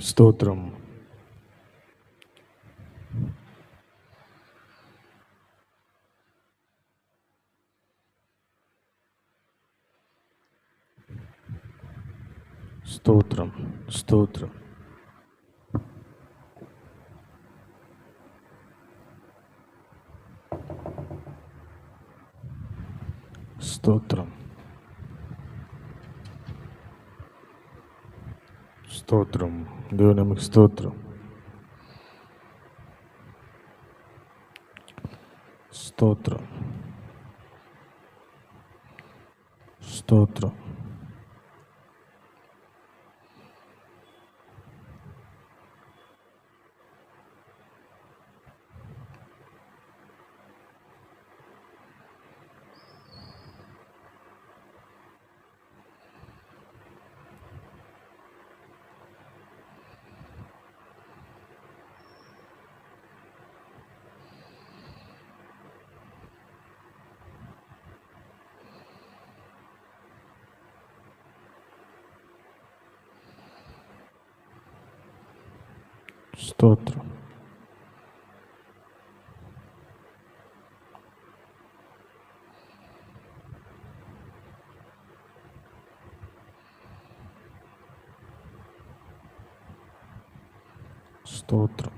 స్తోత్రం. స్తోత్రం. స్తోత్రం. స్తోత్రం. స్తోత్రం. దేవుని మీకు స్తోత్రం. స్తోత్రం. స్తోత్రం. స్తోత్రం. స్తోత్రం.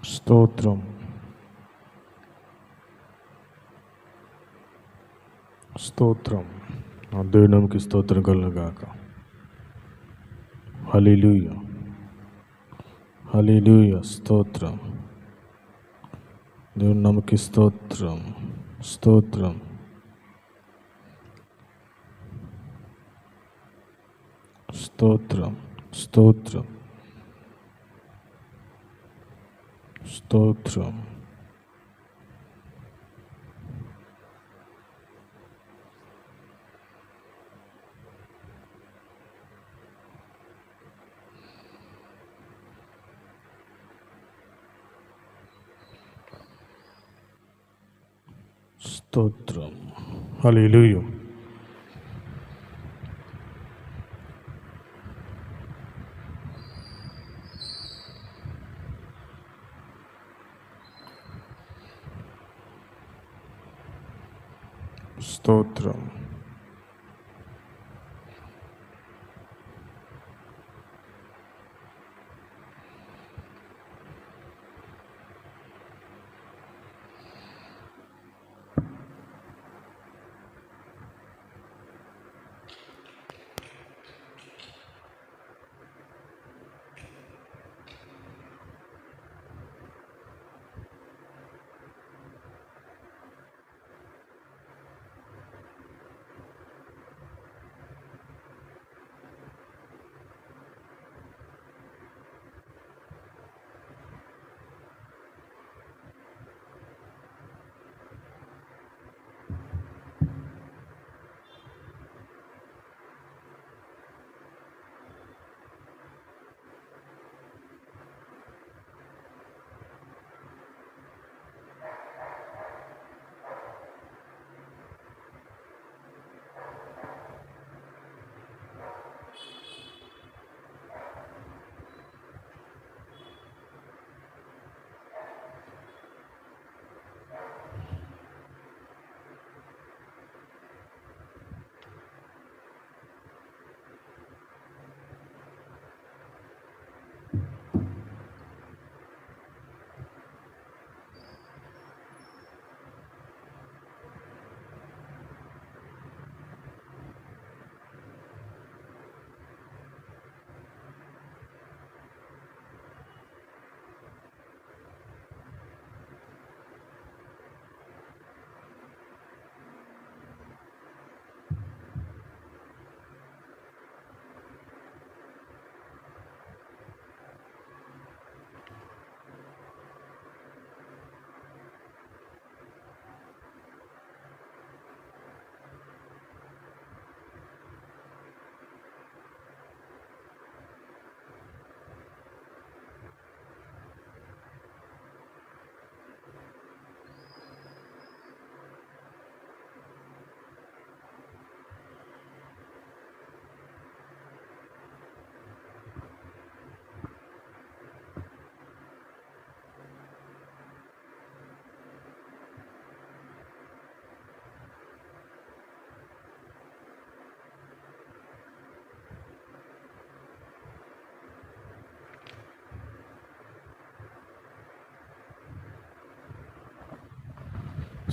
స్తోత్రం. స్తోత్రం. ఆ దేవునికి స్తోత్రం కలుగును గాక. హల్లెలూయా. హల్లెలూయా. స్తోత్రం. దేవుని నామముకి స్తోత్రం. స్తోత్రం. స్తోత్రం. స్తోత్రం. స్తోత్రం. స్తోత్రం. హల్లెలూయా. స్తోత్రం.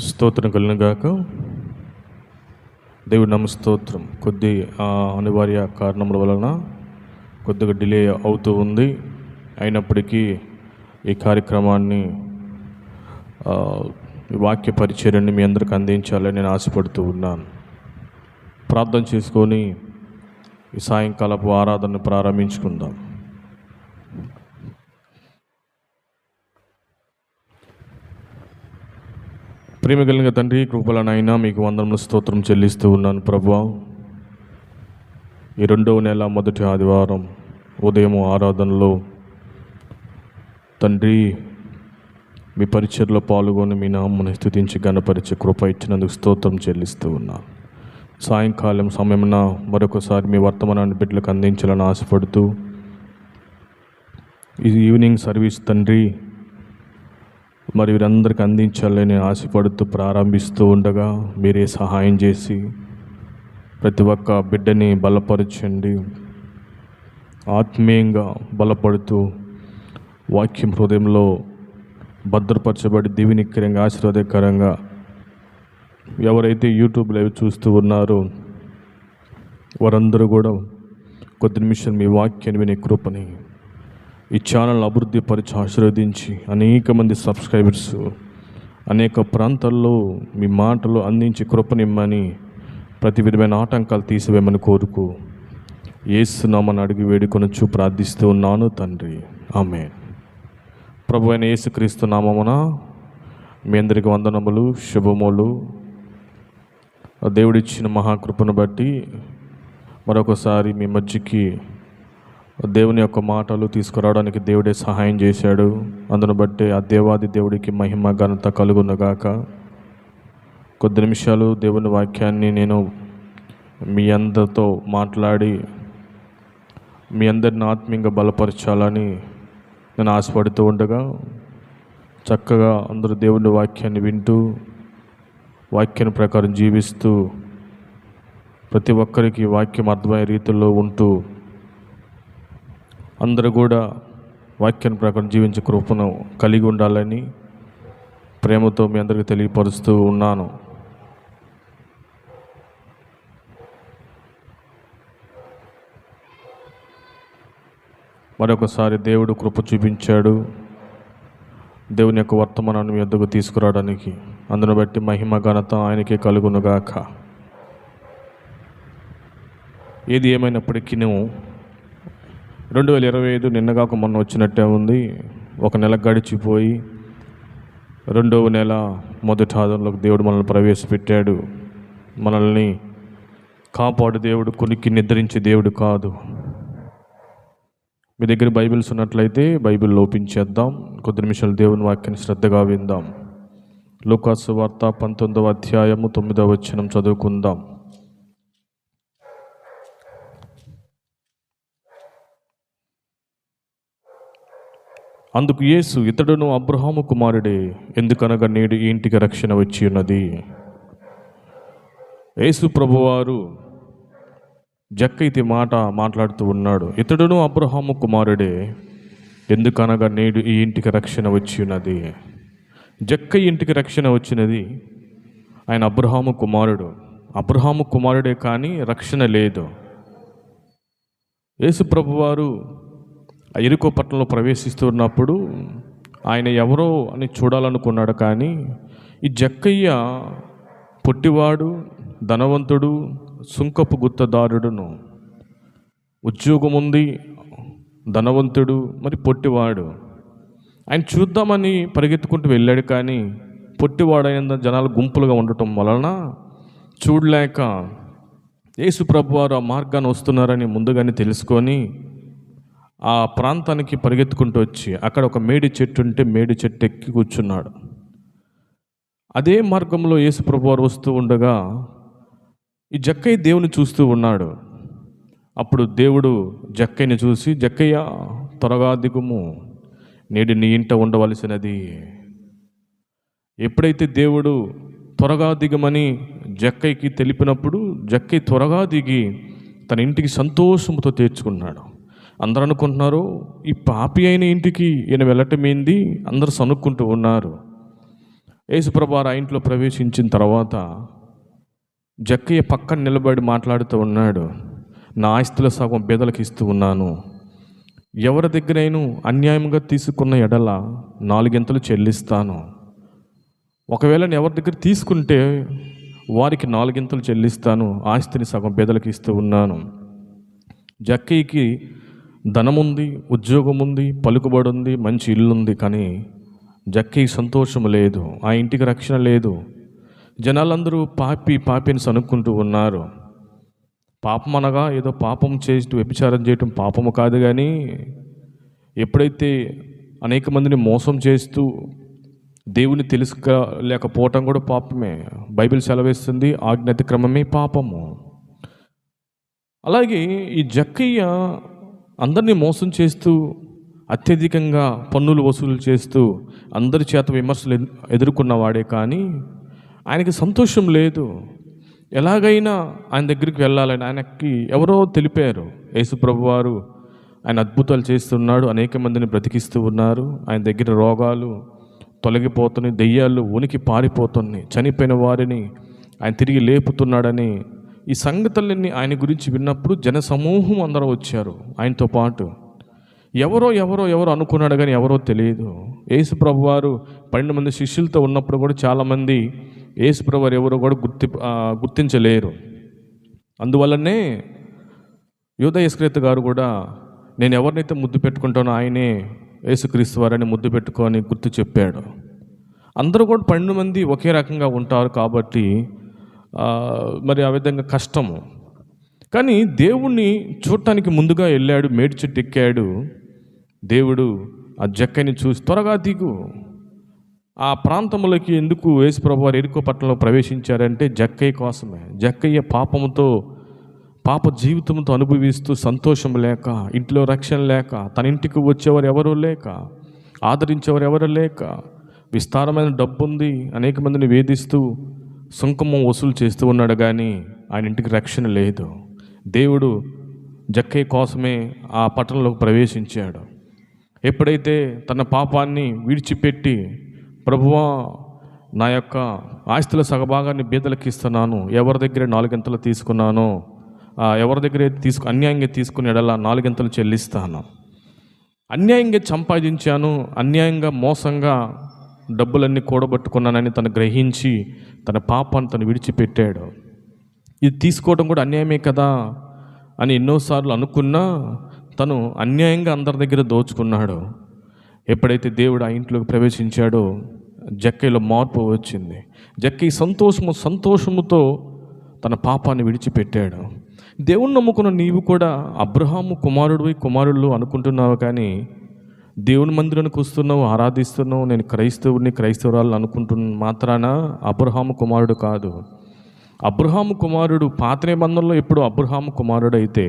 స్తోత్రం కలుగునుగాక. దేవుడి నామ స్తోత్రం. కొద్ది అనివార్య కారణముల వలన కొద్దిగా డిలే అవుతూ ఉంది. అయినప్పటికీ ఈ కార్యక్రమాన్ని వాక్య పరిచర్యని మీ అందరికి అందించాలని నేను ఆశపడుతూ ఉన్నాను. ప్రార్థన చేసుకొని ఈ సాయంకాలపు ఆరాధనను ప్రారంభించుకుందాం. ప్రేమ కలిగిన తండ్రి, కృపలనైనా మీకు వందనములు స్తోత్రం చెల్లిస్తూ ఉన్నాను ప్రభువా. ఈ 2వ నెల మొదటి ఆదివారం ఉదయం ఆరాధనలో తండ్రి మీ పరిచర్లో పాల్గొని మీ నామమును స్తుతించి గణపరిచే కృప ఇచ్చినందుకు స్తోత్రం చెల్లిస్తూ ఉన్నాను. సాయంకాలం సమయమున మరొకసారి మీ వర్తమానాన్ని బిడ్డలకు అందించాలని ఆశపడుతూ ఈ ఈవినింగ్ సర్వీస్ తండ్రి మరి వీరందరికీ అందించాలని ఆశపడుతూ ప్రారంభిస్తూ ఉండగా మీరే సహాయం చేసి ప్రతి ఒక్క బిడ్డని బలపరచండి. ఆత్మీయంగా బలపడుతూ వాక్యం హృదయంలో భద్రపరచబడి దీవెనకరంగా ఆశీర్వాదకరంగా ఎవరైతే యూట్యూబ్ లైవ్ చూస్తూ ఉన్నారో వారందరూ కూడా కొద్ది నిమిషాలు మీ వాక్యాన్ని వినే కృపని ఈ ఛానల్ అభివృద్ధి పరిచి ఆశీర్వదించి అనేక మంది సబ్స్క్రైబర్స్ అనేక ప్రాంతాల్లో మీ మాటలు అందించి కృపనిమ్మని ప్రతి విధమైన ఆటంకాలు తీసివేయమని కోరుకు యేసు నామమున అడిగి వేడుకొనుచు ప్రార్థిస్తూ ఉన్నాను తండ్రి, ఆమేన్. ప్రభు అయిన యేసుక్రీస్తు నామమున మీ అందరికి వందనములు, శుభములు. దేవుడిచ్చిన మహాకృపను బట్టి మరొకసారి మీ మధ్యకి దేవుని యొక్క మాటలు తీసుకురావడానికి దేవుడే సహాయం చేశాడు. అందును బట్టి ఆ దేవాది దేవుడికి మహిమ ఘనత కలుగునుగాక. కొద్ది నిమిషాలు దేవుని వాక్యాన్ని నేను మీ అందరితో మాట్లాడి మీ అందరిని ఆత్మీయంగా బలపరచాలని నేను ఆశపడుతూ ఉండగా చక్కగా అందరూ దేవుని వాక్యాన్ని వింటూ వాక్యాన్ని ప్రకారం జీవిస్తూ ప్రతి ఒక్కరికి వాక్యం అర్థమయ్యే రీతిలో ఉంటూ అందరూ కూడా వాక్యాన్ని ప్రకారం జీవించే కృపను కలిగి ఉండాలని ప్రేమతో మీ అందరికీ తెలియపరుస్తూ ఉన్నాను. మరొకసారి దేవుడు కృప చూపించాడు దేవుని యొక్క వర్తమానాన్ని మీ వద్దకు తీసుకురావడానికి. అందును బట్టి మహిమ ఘనత ఆయనకే కలుగునుగాక. ఏది ఏమైనప్పటికీ 2025 నిన్నగాక మొన్న వచ్చినట్టే ఉంది. ఒక నెల గడిచిపోయి 2వ నెల మొదటి ఆదివారంలోకి దేవుడు మనల్ని ప్రవేశపెట్టాడు. మనల్ని కాపాడు దేవుడు, కొనికి నిద్రించే దేవుడు కాదు. మీ దగ్గర బైబిల్స్ ఉన్నట్లయితే బైబిల్ లోపించేద్దాం. కొద్ది నిమిషాలు దేవుని వాక్యాన్ని శ్రద్ధగా విందాం. లూకాసు వార్త 19వ అధ్యాయము 9వ వచనం చదువుకుందాం. అందుకు యేసు, ఇతడును అబ్రహాము కుమారుడే, ఎందుకనగా నేడు ఈ ఇంటికి రక్షణ వచ్చి ఉన్నది. యేసు ప్రభువారు జక్కైతే మాట్లాడుతూ ఉన్నాడు. ఇతడును అబ్రహాము కుమారుడే, ఎందుకనగా నేడు ఈ ఇంటికి రక్షణ వచ్చి ఉన్నది. జక్కయ్య ఇంటికి రక్షణ వచ్చినది. ఆయన అబ్రహాము కుమారుడు. అబ్రహాము కుమారుడే కానీ రక్షణ లేదు. యేసు ప్రభువారు యెరికో పట్టణంలో ప్రవేశిస్తున్నప్పుడు ఆయన ఎవరో అని చూడాలనుకున్నాడు. కానీ ఈ జక్కయ్య పొట్టివాడు, ధనవంతుడు, సుంకపు గుత్తదారుడును, ఉద్యోగం ఉంది, ధనవంతుడు, మరి పొట్టివాడు. ఆయన చూద్దామని పరిగెత్తుకుంటూ వెళ్ళాడు. కానీ పొట్టివాడైన జనాలు గుంపులుగా ఉండటం వలన చూడలేక యేసు ప్రభువారు ఆ మార్గాన్ని వస్తున్నారని ముందుగానే తెలుసుకొని ఆ ప్రాంతానికి పరిగెత్తుకుంటూ వచ్చి అక్కడ ఒక మేడి చెట్టు ఉంటే మేడి చెట్టు ఎక్కి కూర్చున్నాడు. అదే మార్గంలో యేసు ప్రభువారు వస్తూ ఉండగా ఈ జక్కయ్య దేవుని చూస్తూ ఉన్నాడు. అప్పుడు దేవుడు జక్కయ్యని చూసి, జక్కయ్య త్వరగా దిగుము, నేడు నీ ఇంట ఉండవలసినది. ఎప్పుడైతే దేవుడు త్వరగా దిగమని జక్కయ్యకి తెలిపినప్పుడు జక్కయ్య త్వరగా దిగి తన ఇంటికి సంతోషంతో చేర్చుకున్నాడు. అందరూ అనుకుంటున్నారు, ఈ పాపి అయిన ఇంటికి ఈయన వెళ్ళటం ఏంది, అందరూ సనుక్కుంటూ ఉన్నారు. యేసుప్రభువారు ఆ ఇంట్లో ప్రవేశించిన తర్వాత జక్కయ్య పక్కన నిలబడి మాట్లాడుతూ ఉన్నాడు. నా ఆస్తిలో సగం బీదలకు ఇస్తూ ఉన్నాను. ఎవరి దగ్గరైనా అన్యాయంగా తీసుకున్న ఎడల 4 చెల్లిస్తాను. ఒకవేళ నేను ఎవరి దగ్గర తీసుకుంటే వారికి 4 చెల్లిస్తాను. ఆస్తిని సగం బీదలకు ఇస్తూ ఉన్నాను. జక్కయ్యకి ధనం ఉంది, ఉద్యోగం ఉంది, పలుకుబడి ఉంది, మంచి ఇల్లు ఉంది. కానీ జక్కయ్యకి సంతోషం లేదు, ఆ ఇంటికి రక్షణ లేదు. జనాలందరూ పాపి అని అనుకుంటూ ఉన్నారు. పాపం అనగా ఏదో పాపం చేసి వ్యభిచారం చేయటం పాపము కాదు. కానీ ఎప్పుడైతే అనేక మందిని మోసం చేస్తూ దేవుని తెలుసుకోలేకపోవటం కూడా పాపమే. బైబిల్ సెలవిస్తుంది, ఆజ్ఞ అతిక్రమమే పాపము. అలాగే ఈ జక్కయ్య అందరినీ మోసం చేస్తూ, అత్యధికంగా పన్నులు వసూలు చేస్తూ, అందరి చేత విమర్శలు ఎదుర్కొన్నవాడే. కానీ ఆయనకి సంతోషం లేదు. ఎలాగైనా ఆయన దగ్గరికి వెళ్ళాలని ఆయనకి ఎవరో తెలిపారు. యేసుప్రభువారు ఆయన అద్భుతాలు చేస్తున్నాడు, అనేక మందిని బ్రతికిస్తూ ఉన్నారు. ఆయన దగ్గర రోగాలు తొలగిపోతున్నాయి, దెయ్యాలు ఉనికి పారిపోతున్నాయి, చనిపోయిన వారిని ఆయన తిరిగి లేపుతున్నాడని ఈ సంగతులన్నీ ఆయన గురించి విన్నప్పుడు జనసమూహం అందరూ వచ్చారు ఆయనతో పాటు. ఎవరో అనుకున్నాడు, కానీ ఎవరో తెలియదు. యేసుప్రభువారు 12 మంది శిష్యులతో ఉన్నప్పుడు కూడా చాలామంది యేసుప్రభువారు ఎవరో కూడా గుర్తించలేరు. అందువల్లనే యూదా ఇస్కరియోతు గారు కూడా నేను ఎవరినైతే ముద్దు పెట్టుకుంటానో ఆయనే యేసుక్రీస్తు వారని ముద్దు పెట్టుకొని గుర్తు చెప్పాడు. అందరూ కూడా 12 మంది ఒకే రకంగా ఉంటారు కాబట్టి మరి ఆ విధంగా కష్టము. కానీ దేవుణ్ణి చూడటానికి ముందుగా వెళ్ళాడు, మేడి చెట్టు ఎక్కాడు. దేవుడు ఆ జక్కయ్యని చూసి త్వరగా దిగు. ఆ ప్రాంతంలోకి ఎందుకు యేసుప్రభువారు యెరికో పట్టణంలో ప్రవేశించారంటే జక్కయ్య కోసమే. జక్కయ్య పాప జీవితంతో అనుభవిస్తూ సంతోషం లేక, ఇంట్లో రక్షణ లేక, తన ఇంటికి వచ్చేవారు ఎవరూ లేక, ఆదరించేవారు ఎవరూ లేక, విస్తారమైన డబ్బు ఉంది, అనేక మందిని వేధిస్తూ సుంకము వసూలు చేస్తూ ఉన్నాడు. కానీ ఆయన ఇంటికి రక్షణ లేదు. దేవుడు జక్కయ్య కోసమే ఆ పట్టణంలోకి ప్రవేశించాడు. ఎప్పుడైతే తన పాపాన్ని విడిచిపెట్టి, ప్రభువా నా యొక్క ఆస్తుల సగభాగాన్ని బీదలకు ఇస్తున్నాను, ఎవరి దగ్గర 4 తీసుకున్నానో ఎవరి దగ్గర అన్యాయంగా తీసుకునే ఎడల 4 చెల్లిస్తాను, అన్యాయంగా సంపాదించాను, అన్యాయంగా మోసంగా డబ్బులన్నీ కూడబట్టుకున్నానని తను గ్రహించి తన పాపాన్ని తను విడిచిపెట్టాడు. ఇది తీసుకోవడం కూడా అన్యాయమే కదా అని ఎన్నోసార్లు అనుకున్నా తను అన్యాయంగా అందరి దగ్గర దోచుకున్నాడు. ఎప్పుడైతే దేవుడు ఆ ఇంట్లోకి ప్రవేశించాడో జక్కయ్యలో మార్పు వచ్చింది. జక్కయ్య సంతోషముతో తన పాపాన్ని విడిచిపెట్టాడు. దేవుణ్ణి నమ్ముకున్న నీవు కూడా అబ్రహాము కుమారుడు అనుకుంటున్నావు. కానీ దేవుని మందిరానికి వస్తున్నావు, ఆరాధిస్తున్నావు, నేను క్రైస్తవురాలు అనుకుంటున్న మాత్రాన అబ్రహాము కుమారుడు కాదు. అబ్రహాము కుమారుడు పాత నిబంధనలో ఎప్పుడు అబ్రహాము కుమారుడు అయితే,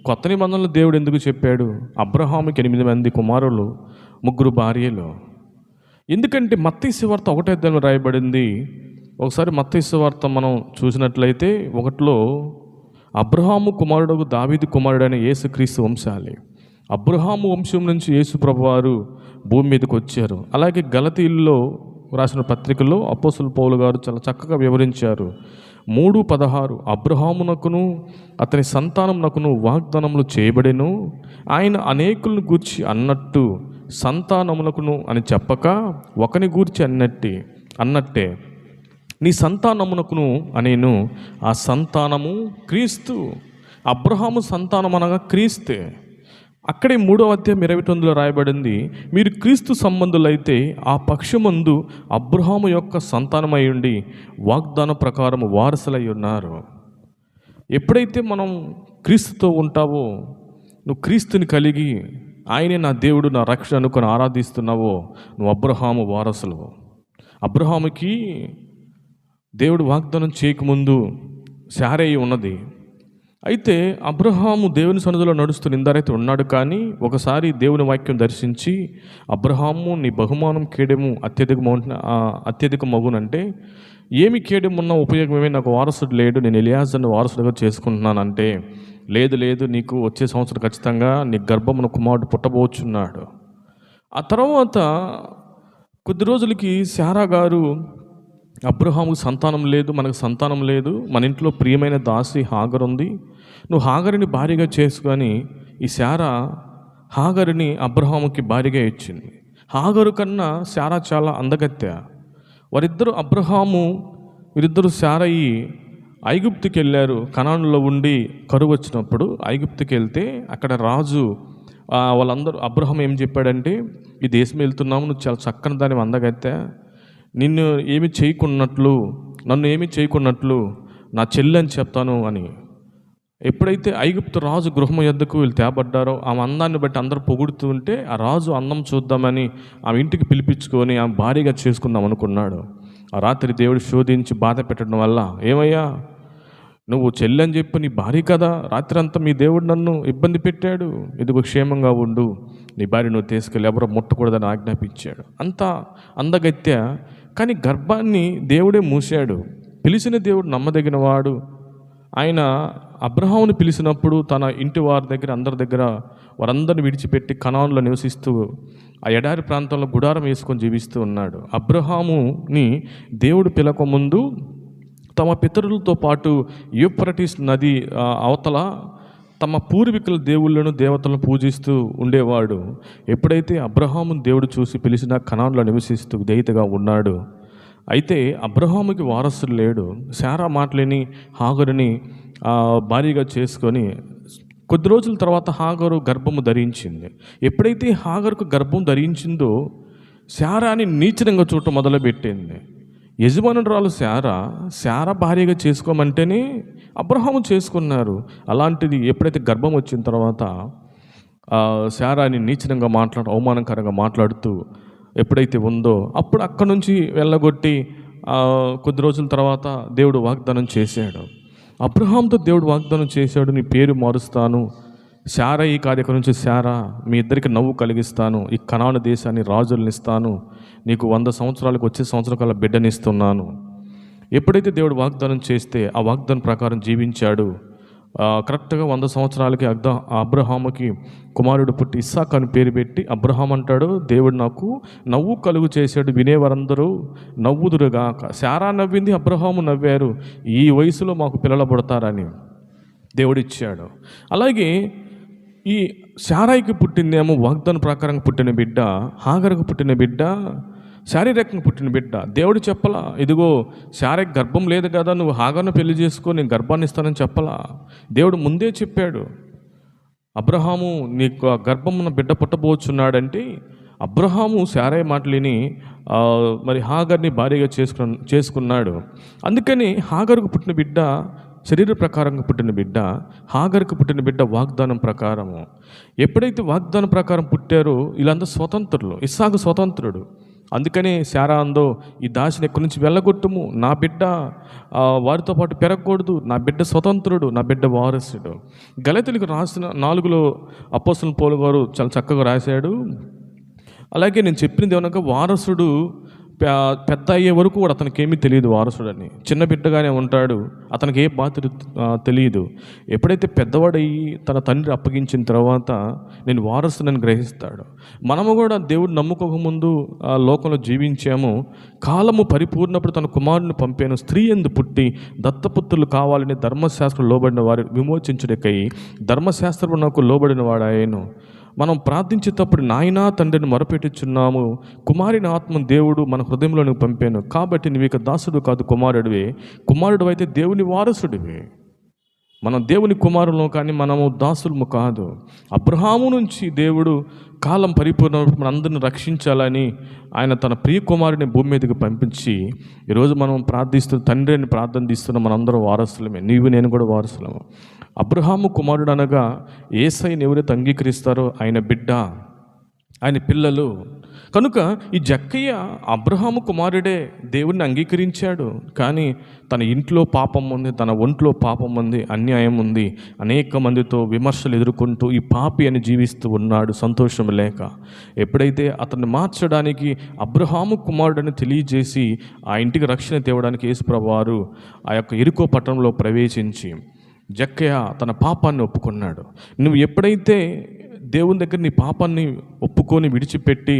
కొత్త నిబంధనలో దేవుడు ఎందుకు చెప్పాడు అబ్రహాముకి 8 మంది కుమారులు, 3 భార్యలు? ఎందుకంటే మత్తయి సువార్త 1వ అధ్యాయంలో రాయబడింది. ఒకసారి మత్తయి సువార్త మనం చూసినట్లయితే 1లో అబ్రహాము కుమారుడు దావీదు కుమారుడైన యేసుక్రీస్తు వంశాలి. అబ్రహాము వంశం నుంచి యేసు ప్రభువారు భూమి మీదకి వచ్చారు. అలాగే గలతీయుల్లో రాసిన పత్రికల్లో అపోస్తలుడు పౌలు గారు చాలా చక్కగా వివరించారు. 3:16 అబ్రహామునకును అతని సంతానమునకును వాగ్దానములు చేయబడెను, ఆయన అనేకులను గూర్చి అన్నట్టు సంతానమునకును అని చెప్పక ఒకని గూర్చి అన్నట్టే నీ సంతానమునకును అనేను. ఆ సంతానము క్రీస్తు. అబ్రహాము సంతానం అనగా క్రీస్తే. అక్కడే 3వ అధ్యాయం 29లో రాయబడింది, మీరు క్రీస్తు సంబంధులైతే ఆ పక్షమందు అబ్రహాము యొక్క సంతానమై ఉండి వాగ్దాన ప్రకారం వారసులై ఉన్నారు. ఎప్పుడైతే మనం క్రీస్తుతో ఉంటావో, నువ్వు క్రీస్తుని కలిగి ఆయనే నా దేవుడు నా రక్షణ అనుకొని ఆరాధిస్తున్నావో, నువ్వు అబ్రహాము వారసులు. అబ్రహాముకి దేవుడు వాగ్దానం చేయకముందు శారయి ఉన్నది. అయితే అబ్రహాము దేవుని సన్నిధిలో నడుస్తూ నిందారైతే ఉన్నాడు. కానీ ఒకసారి దేవుని వాక్యం దర్శించి, అబ్రహాము నీ బహుమానం కేడెము అత్యధిక మగునంటే, ఏమి కేడెమున్న ఉపయోగం ఏమే, నాకు వారసుడు లేడు, నేను ఎలియాజర్ని వారసుడిగా చేసుకుంటున్నానంటే, లేదు నీకు వచ్చే సంవత్సరం ఖచ్చితంగా నీ గర్భమున కుమారుడు పుట్టబోచున్నాడు. ఆ తర్వాత కొద్ది రోజులకి శారా గారు అబ్రహాముకు సంతానం లేదు, మనకు సంతానం లేదు, మన ఇంట్లో ప్రియమైన దాసి హాగరు ఉంది, నువ్వు హాగరుని భార్యగా చేసుకొని. ఈ శారా హాగరుని అబ్రహాముకి భార్యగా ఇచ్చింది. హాగరు కన్నా శారా చాలా అందగత్తె. వీరిద్దరు శారయి ఐగుప్తుకి వెళ్ళారు. కనానులో ఉండి కరువు వచ్చినప్పుడు ఐగుప్తుకి వెళ్తే అక్కడ రాజు వాళ్ళందరూ అబ్రహాం ఏం చెప్పాడంటే, ఈ దేశం వెళ్తున్నాము, నువ్వు చాలా చక్కని దాని అందగత్తె, నన్ను ఏమి చేయకున్నట్లు నా చెల్లి అని చెప్తాను అని. ఎప్పుడైతే ఐగుప్తు రాజు గృహం యొద్దకు వీళ్ళు తేబడ్డారో, ఆమె అందాన్ని బట్టి అందరూ పొగుడుతూ ఉంటే ఆ రాజు అందం చూద్దామని ఆమె ఇంటికి పిలిపించుకొని ఆమె భార్యగా చేసుకుందాం అనుకున్నాడు. ఆ రాత్రి దేవుడు శోధించి బాధ పెట్టడం వల్ల, ఏమయ్యా నువ్వు చెల్లి అని చెప్పి నీ భార్య కదా, రాత్రి అంతా మీ దేవుడు నన్ను ఇబ్బంది పెట్టాడు, ఇదిగో క్షేమంగా ఉండు, నీ భార్య నువ్వు తీసుకెళ్ళి ఎవరో ముట్టకూడదని ఆజ్ఞాపించాడు. అంత అందగత్య, కానీ గర్భాన్ని దేవుడే మూసాడు. పిలిచిన దేవుడు నమ్మదగిన వాడు. ఆయన అబ్రహాముని పిలిచినప్పుడు తన ఇంటి వారి దగ్గర అందరి దగ్గర వారందరిని విడిచిపెట్టి కనానులో నివసిస్తూ ఆ ఎడారి ప్రాంతంలో గుడారం వేసుకొని జీవిస్తూ ఉన్నాడు. అబ్రహాముని దేవుడు పిలక ముందు తమ పితరులతో పాటు యూఫ్రటీస్ నది అవతల తమ పూర్వీకుల దేవుళ్ళను దేవతలను పూజిస్తూ ఉండేవాడు. ఎప్పుడైతే అబ్రహాముని దేవుడు చూసి పిలిచిన కనానులో నివసిస్తూ విధేయతగా ఉన్నాడు. అయితే అబ్రహాముకి వారసుడు లేడు. శారా మాటలేని హాగరుని భార్యగా చేసుకొని కొద్ది రోజుల తర్వాత హాగరు గర్భము ధరించింది. ఎప్పుడైతే హాగరుకు గర్భం ధరించిందో శారాని నీచనంగా చూడటం మొదలుపెట్టింది. యజమానురాలు శారా భార్యగా చేసుకోమంటేనే అబ్రహాము చేసుకున్నారు. అలాంటిది ఎప్పుడైతే గర్భం వచ్చిన తర్వాత శారాని నీచనంగా అవమానకరంగా మాట్లాడుతూ ఎప్పుడైతే ఉందో అప్పుడు అక్కడి నుంచి వెళ్ళగొట్టి కొద్ది రోజుల తర్వాత దేవుడు వాగ్దానం చేశాడు. అబ్రహాంతో దేవుడు వాగ్దానం చేశాడు, నీ పేరు మారుస్తాను, శారా ఈ కార్యక్రమం నుంచి శారా, మీ ఇద్దరికి నవ్వు కలిగిస్తాను, ఈ కనాను దేశాన్ని రాజులను ఇస్తాను, నీకు 100 సంవత్సరాలకు వచ్చే సంవత్సరం కల్లా బిడ్డనిస్తున్నాను. ఎప్పుడైతే దేవుడు వాగ్దానం చేస్తే ఆ వాగ్దానం ప్రకారం జీవించాడు. కరెక్ట్గా 100 సంవత్సరాలకి అబ్రహాముకి కుమారుడు పుట్టి ఇస్సాకు అని పేరు పెట్టి అబ్రహాం అంటాడు, దేవుడు నాకు నవ్వు కలుగు చేశాడు, వినేవారందరూ నవ్వుదురుగాక. శారా నవ్వింది, అబ్రహాము నవ్వారు, ఈ వయసులో మాకు పిల్లలు పుడతారని దేవుడిచ్చాడు. అలాగే ఈ శారాయికి పుట్టిందేమో వాగ్దాన ప్రకారంగా పుట్టిన బిడ్డ, హాగరుకు పుట్టిన బిడ్డ శారీరకంగా పుట్టిన బిడ్డ. దేవుడు చెప్పలా, ఇదిగో శారీరక గర్భం లేదు కదా, నువ్వు హాగరును పెళ్లి చేసుకో, నేను గర్భాన్ని ఇస్తానని చెప్పలా. దేవుడు ముందే చెప్పాడు, అబ్రహాము నీకు గర్భమున బిడ్డ పుట్టబోచున్నాడంటే అబ్రహాము శారయ్య మాటలిని మరి హాగర్ని భార్యగా చేసుకున్నాడు. అందుకని హాగరుకు పుట్టిన బిడ్డ శరీర ప్రకారంగా పుట్టిన బిడ్డ, హాగరుకు పుట్టిన బిడ్డ వాగ్దానం ప్రకారము. ఎప్పుడైతే వాగ్దానం ప్రకారం పుట్టారో వీళ్ళందరూ స్వతంత్రులు. ఇస్సాకు స్వతంత్రుడు. అందుకని శారా అందో, ఈ దాసిని ఎక్కడి నుంచి వెళ్ళగొట్టుము, నా బిడ్డ వారితో పాటు పెరగకూడదు, నా బిడ్డ స్వతంత్రుడు, నా బిడ్డ వారసుడు. గలతీయులకు రాసిన 4లో అపోస్తలుడైన పౌలు గారు చాలా చక్కగా రాశాడు. అలాగే నేను చెప్పింది ఏమనగా, వారసుడు పెద్ద అయ్యే వరకు కూడా అతనికి ఏమీ తెలియదు వారసుడని. చిన్న బిడ్డగానే ఉంటాడు, అతనికి ఏ బాధ్యత తెలియదు. ఎప్పుడైతే పెద్దవాడయ్యి తన తండ్రి అప్పగించిన తర్వాత నేను వారసునని గ్రహిస్తాడు. మనము కూడా దేవుడు నమ్ముకోకముందు లోకంలో జీవించాము. కాలము పరిపూర్ణప్పుడు తన కుమారుని పంపాను, స్త్రీ యందు పుట్టి దత్తపుత్రులు కావాలని ధర్మశాస్త్రం లోబడిన వారి విమోచించుటకై ధర్మశాస్త్రం నాకు లోబడిన వాడాయను. మనం ప్రార్థించేటప్పుడు నాయనా తండ్రిని మొరపెట్టుచున్నాము, కుమారుని ఆత్మ దేవుడు మన హృదయంలోనికి పంపాను, కాబట్టి నువ్వు ఇక దాసుడు కాదు కుమారుడివే, కుమారుడు అయితే దేవుని వారసుడివే. మనం దేవుని కుమారులం, కానీ మనము దాసులము కాదు. అబ్రహాము నుంచి దేవుడు కాలం పరిపూర్ణమైనప్పుడు మన అందరిని రక్షించాలని ఆయన తన ప్రియ కుమారుని భూమి మీదకి పంపించి, ఈరోజు మనం తండ్రి అని ప్రార్థిస్తున్నాం. మనందరం వారసులమే, నీవు నేను కూడా వారసులము. అబ్రహాము కుమారుడు అనగా యేసయ్యను ఎవరైతే అంగీకరిస్తారో ఆయన బిడ్డ, ఆయన పిల్లలు. కనుక ఈ జక్కయ్య అబ్రహాము కుమారుడే, దేవుడిని అంగీకరించాడు. కానీ తన ఇంట్లో పాపం ఉంది, తన ఒంట్లో పాపం ఉంది, అన్యాయం ఉంది, అనేక మందితో విమర్శలు ఎదుర్కొంటూ ఈ పాపి అని జీవిస్తూ ఉన్నాడు సంతోషం లేక. ఎప్పుడైతే అతన్ని మార్చడానికి అబ్రహాము కుమారుడని తెలియజేసి ఆ ఇంటికి రక్షణ తేవడానికి యేసుప్రభువారు ఆ యొక్క యెరికో పట్టణంలో ప్రవేశించి జక్కయ్య తన పాపాన్ని ఒప్పుకున్నాడు. నువ్వు ఎప్పుడైతే దేవుని దగ్గర నీ పాపాన్ని ఒప్పుకొని విడిచిపెట్టి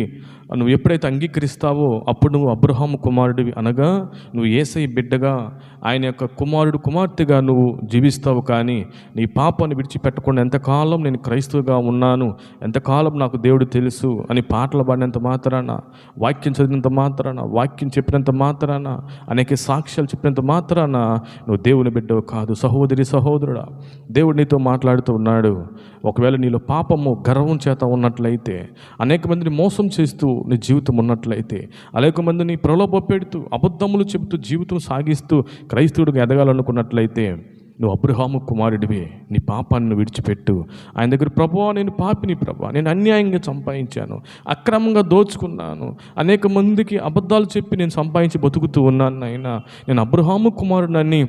నువ్వు ఎప్పుడైతే అంగీకరిస్తావో అప్పుడు నువ్వు అబ్రహాము కుమారుడివి, అనగా నువ్వు యేసయ్య బిడ్డగా, ఆయన యొక్క కుమార్తెగా నువ్వు జీవిస్తావు. కానీ నీ పాపాన్ని విడిచిపెట్టకుండా ఎంతకాలం నేను క్రైస్తవుగా ఉన్నాను, ఎంతకాలం నాకు దేవుడు తెలుసు అని పాటలు పాడినంత మాత్రాన, వాక్యం చదివినంత మాత్రాన, వాక్యం చెప్పినంత మాత్రాన, అనేక సాక్ష్యాలు చెప్పినంత మాత్రాన నువ్వు దేవుని బిడ్డవు కాదు. సహోదరి సహోదరుడా, దేవుడు నీతో మాట్లాడుతూ ఉన్నాడు. ఒకవేళ నీలో పాపము గర్వం చేత ఉన్నట్లయితే, అనేక మందిని మోసం చేస్తూ నీ జీవితం ఉన్నట్లయితే, అనేక మందిని ప్రలోభ పెడుతూ అబద్ధములు చెబుతూ జీవితం సాగిస్తూ క్రైస్తవుడిగా ఎదగాలనుకున్నట్లయితే, నువ్వు అబ్రహాము కుమారుడివి. నీ పాపాన్ని విడిచిపెట్టు. ఆయన దగ్గర, ప్రభువా నేను పాపిని, ప్రభువా నేను అన్యాయంగా సంపాదించాను, అక్రమంగా దోచుకున్నాను, అనేక మందికి అబద్ధాలు చెప్పి నేను సంపాదించి బతుకుతూ ఉన్నాను నాయనా, నేను అబ్రహాము కుమారుడిని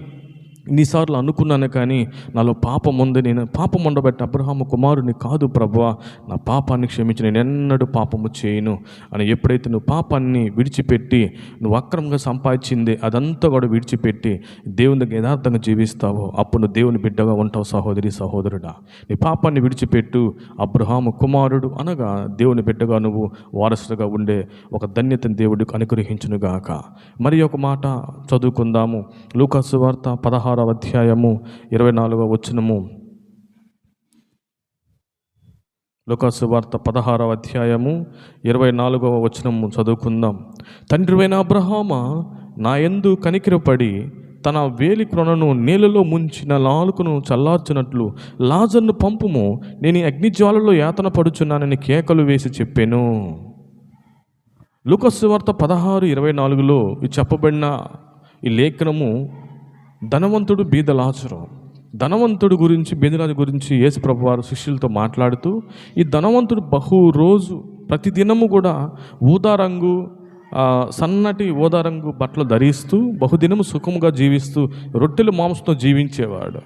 ఇన్నిసార్లు అనుకున్నాను, కానీ నాలో పాపం ఉంది, నేను పాపం ఉండబట్టి అబ్రహాము కుమారుని కాదు ప్రభువా, నా పాపాన్ని క్షమించి నేను ఎన్నడూ పాపము చేయను అని ఎప్పుడైతే నువ్వు పాపాన్ని విడిచిపెట్టి, నువ్వు అక్రమంగా సంపాదించింది అదంతా కూడా విడిచిపెట్టి దేవుని దగ్గర యథార్థంగా జీవిస్తావో అప్పుడు నువ్వు దేవుని బిడ్డగా ఉంటావు. సహోదరి సహోదరుడా, నీ పాపాన్ని విడిచిపెట్టు. అబ్రహాము కుమారుడు అనగా దేవుని బిడ్డగా నువ్వు వారసుగా ఉండే ఒక ధన్యతను దేవుడికి అనుగ్రహించునుగాక. మరి ఒక మాట చదువుకుందాము. లూకా సువార్త 16వ అధ్యాయము 24వ వచనము. లూకా సువార్త 16వ అధ్యాయము 24వ వచనము చదువుకుందాం. తండ్రివైన అబ్రహామా, నా యందు కనికరపడి తన వేలి క్రొనను నీళ్ళలో ముంచిన నాలుకను చల్లార్చినట్లు లాజరును పంపుము, నేను ఈ అగ్నిజ్వాలలో యాతన పడుచున్నానని కేకలు వేసి చెప్పాను. లూకా సువార్త 16:24లో చెప్పబడిన ఈ లేఖనము ధనవంతుడు బీద లాజరు. ధనవంతుడు గురించి, బీదరాజు గురించి యేసు ప్రభువారు శిష్యులతో మాట్లాడుతూ, ఈ ధనవంతుడు రోజు ప్రతిదినము కూడా ఊదారంగు సన్నటి ఊదారంగు బట్టలు ధరిస్తూ బహుదినము సుఖముగా జీవిస్తూ రొట్టెలు మాంసంతో జీవించేవాడు.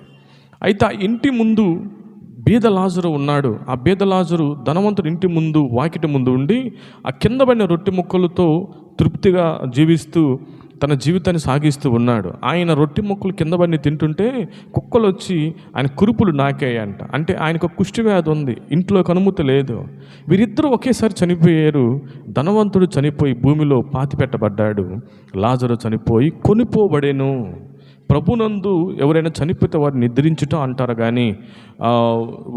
అయితే ఆ ఇంటి ముందు బీద లాజరు ఉన్నాడు. ఆ బీద లాజరు ధనవంతుడు ఇంటి ముందు, వాకిటి ముందు ఉండి ఆ కింద పడిన రొట్టె ముక్కలతో తృప్తిగా జీవిస్తూ తన జీవితాన్ని సాగిస్తూ ఉన్నాడు. ఆయన రొట్టె ముక్కలు కింద పడిని తింటుంటే కుక్కలు వచ్చి ఆయన కురుపులు నాకాయంట. అంటే ఆయనకు కుష్టి వ్యాధి ఉంది, ఇంట్లో కనుమూత లేదు. వీరిద్దరూ ఒకేసారి చనిపోయారు. ధనవంతుడు చనిపోయి భూమిలో పాతిపెట్టబడ్డాడు, లాజరు చనిపోయి కొనిపోబడేను. ప్రభునందు ఎవరైనా చనిపోతే వారిని నిద్రించుట అంటారు, కానీ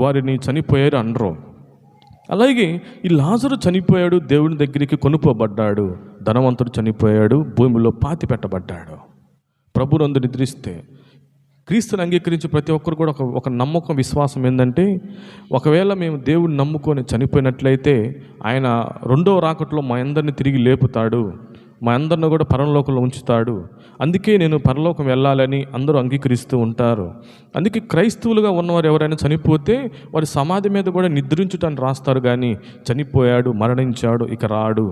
వారిని చనిపోయారు అనరు. అలాగే ఈ లాజరు చనిపోయాడు, దేవుని దగ్గరికి కొనుక్కోబడ్డాడు. ధనవంతుడు చనిపోయాడు, భూమిలో పాతి పెట్టబడ్డాడు. ప్రభునందు నిద్రిస్తే క్రీస్తుని అంగీకరించి ప్రతి ఒక్కరు కూడా ఒక నమ్మకం, విశ్వాసం ఏంటంటే, ఒకవేళ మేము దేవుడిని నమ్ముకొని చనిపోయినట్లయితే ఆయన రెండవ రాకట్లో మా అందరిని తిరిగి లేపుతాడు, మా అందరిని కూడా పరలోకంలో ఉంచుతాడు. అందుకే నేను పరలోకం వెళ్ళాలని అందరూ అంగీకరిస్తూ ఉంటారు. అందుకే క్రైస్తవులుగా ఉన్నవారు ఎవరైనా చనిపోతే వారి సమాధి మీద కూడా నిద్రించుటని రాస్తారు, కానీ చనిపోయాడు, మరణించాడు, ఇక రాడు.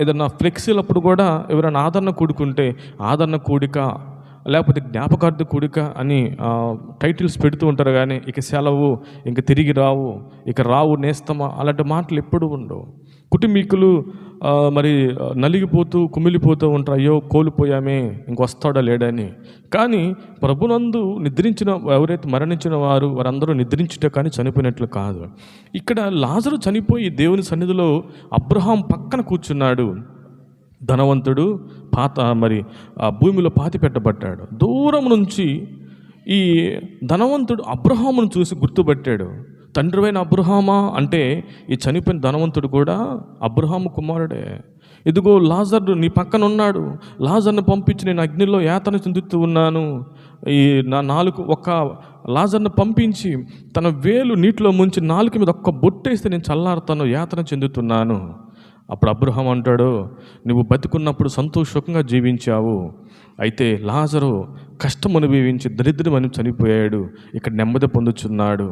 ఏదన్నా ఫ్లెక్సీలప్పుడు కూడా ఎవరైనా ఆదరణ కూడుకుంటే ఆదరణ కూడిక, లేకపోతే జ్ఞాపకార్థ కూడిక అని టైటిల్స్ పెడుతూ ఉంటారు, కానీ ఇక సెలవు, ఇంక తిరిగి రావు, ఇక రావు నేస్తమా, అలాంటి మాటలు ఎప్పుడు ఉండవు. కుటుంబీకులు మరి నలిగిపోతూ కుమిలిపోతూ ఉంటారు, అయ్యో కోల్పోయామే, ఇంకొస్తాడా లేడని. కానీ ప్రభునందు నిద్రించిన ఎవరైతే మరణించిన వారందరూ నిద్రించుట కానీ చనిపోయినట్లు కాదు. ఇక్కడ లాజరు చనిపోయి దేవుని సన్నిధిలో అబ్రహాం పక్కన కూర్చున్నాడు. ధనవంతుడు భూమిలో పాతి పెట్టబడ్డాడు. దూరం నుంచి ఈ ధనవంతుడు అబ్రహామును చూసి గుర్తుపట్టాడు. తండ్రివైన అబ్రహామా అంటే ఈ చనిపోయిన ధనవంతుడు కూడా అబ్రహాము కుమారుడే. ఇదిగో లాజరు నీ పక్కన ఉన్నాడు, లాజర్ని పంపించి నేను అగ్నిలో యాతన చెందుతూ ఉన్నాను. ఈ నా నాలుగు ఒక్క లాజర్ని పంపించి తన వేలు నీటిలో ముంచి నాలుక మీద ఒక్క బొట్టేస్తే నేను చల్లారుతాను, యాతన చెందుతున్నాను. అప్పుడు అబ్రహాం అంటాడు, నువ్వు బతికున్నప్పుడు సంతోషంగా జీవించావు, అయితే లాజరు కష్టం అనుభవించి దరిద్రమని చనిపోయాడు, ఇక్కడ నెమ్మది పొందుచున్నాడు.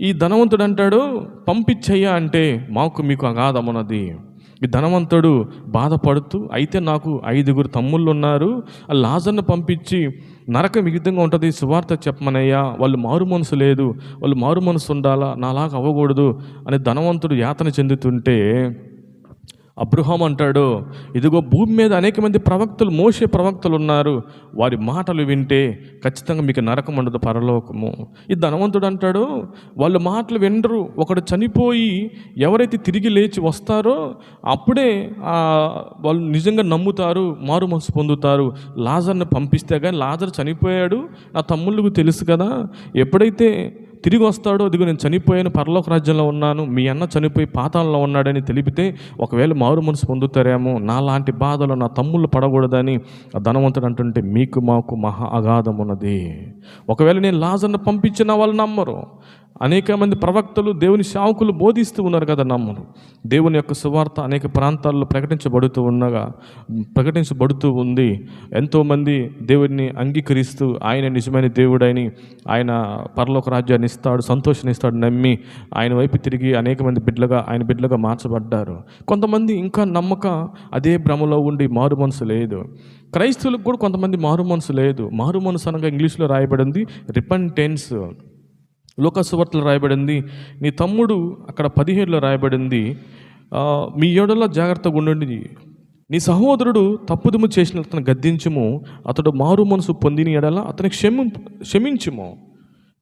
ఈ ధనవంతుడు అంటాడు, పంపించయ్యా అంటే మాకు మీకు అగాధమున్నది. ఈ ధనవంతుడు బాధపడుతూ, అయితే నాకు 5 తమ్ముళ్ళు ఉన్నారు, ఆ లాజర్ను పంపించి నరకం ఈ విధంగా ఉంటుంది, సువార్త చెప్పమనయ్యా, వాళ్ళు మారు మనసు లేదు, వాళ్ళు మారు మనసు ఉండాలా, నాలాగా అవ్వకూడదు అని ధనవంతుడు యాతన చెందుతుంటే అబ్రహాం అంటాడు, ఇదిగో భూమి మీద అనేక మంది ప్రవక్తలు, మోషే ప్రవక్తలు ఉన్నారు, వారి మాటలు వింటే ఖచ్చితంగా మీకు నరకం ఉండదు, పరలోకము. ఈ ధనవంతుడు అంటాడు, వాళ్ళ మాటలు వినరు. ఒకడు చనిపోయి ఎవరైతే తిరిగి లేచి వస్తారో అప్పుడే వాళ్ళు నిజంగా నమ్ముతారు, మారు మనసు పొందుతారు. లాజర్ని పంపిస్తే కానీ, లాజర్ చనిపోయాడు, నా తమ్ముళ్ళకు తెలుసు కదా, ఎప్పుడైతే తిరిగి వస్తాడో, అదిగో నేను చనిపోయాను, పరలోక రాజ్యంలో ఉన్నాను, మీ అన్న చనిపోయి పాతాళంలో ఉన్నాడని తెలిపితే ఒకవేళ మారు మనసు పొందుతారేమో, నా లాంటి బాధలు నా తమ్ముళ్ళు పడకూడదని ఆ ధనవంతుడు అంటుంటే, మీకు మాకు మహా అగాధం ఉన్నది. ఒకవేళ నేను లాజర్ను పంపించిన వాళ్ళు నమ్మరు. అనేక మంది ప్రవక్తలు, దేవుని సేవకులు బోధిస్తూ ఉన్నారు కదా, నమ్మరు. దేవుని యొక్క సువార్త అనేక ప్రాంతాల్లో ప్రకటించబడుతూ ఉంది. ఎంతోమంది దేవుడిని అంగీకరిస్తూ ఆయన నిజమైన దేవుడని, ఆయన పరలోక రాజ్యాన్ని ఇస్తాడు, సంతోషాన్ని ఇస్తాడు నమ్మి ఆయన వైపు తిరిగి అనేక మంది ఆయన బిడ్డలుగా మార్చబడ్డారు. కొంతమంది ఇంకా నమ్మక అదే భ్రమలో ఉండి మారు మనసు లేదు. క్రైస్తవులకు కూడా కొంతమంది మారు మనసు లేదు. మారు మనసు అనగా ఇంగ్లీష్లో రాయబడింది రిపెంటెన్స్. లూకా సువార్తలో రాయబడింది, నీ తమ్ముడు అక్కడ 17లో రాయబడింది, మీ ఏడలో జాగ్రత్తగా ఉండండి, నీ సహోదరుడు తప్పుదుము చేసిన అతను గద్దించుము, అతడు మారు మనసు పొందిన ఎడల అతనికి క్షమించుము.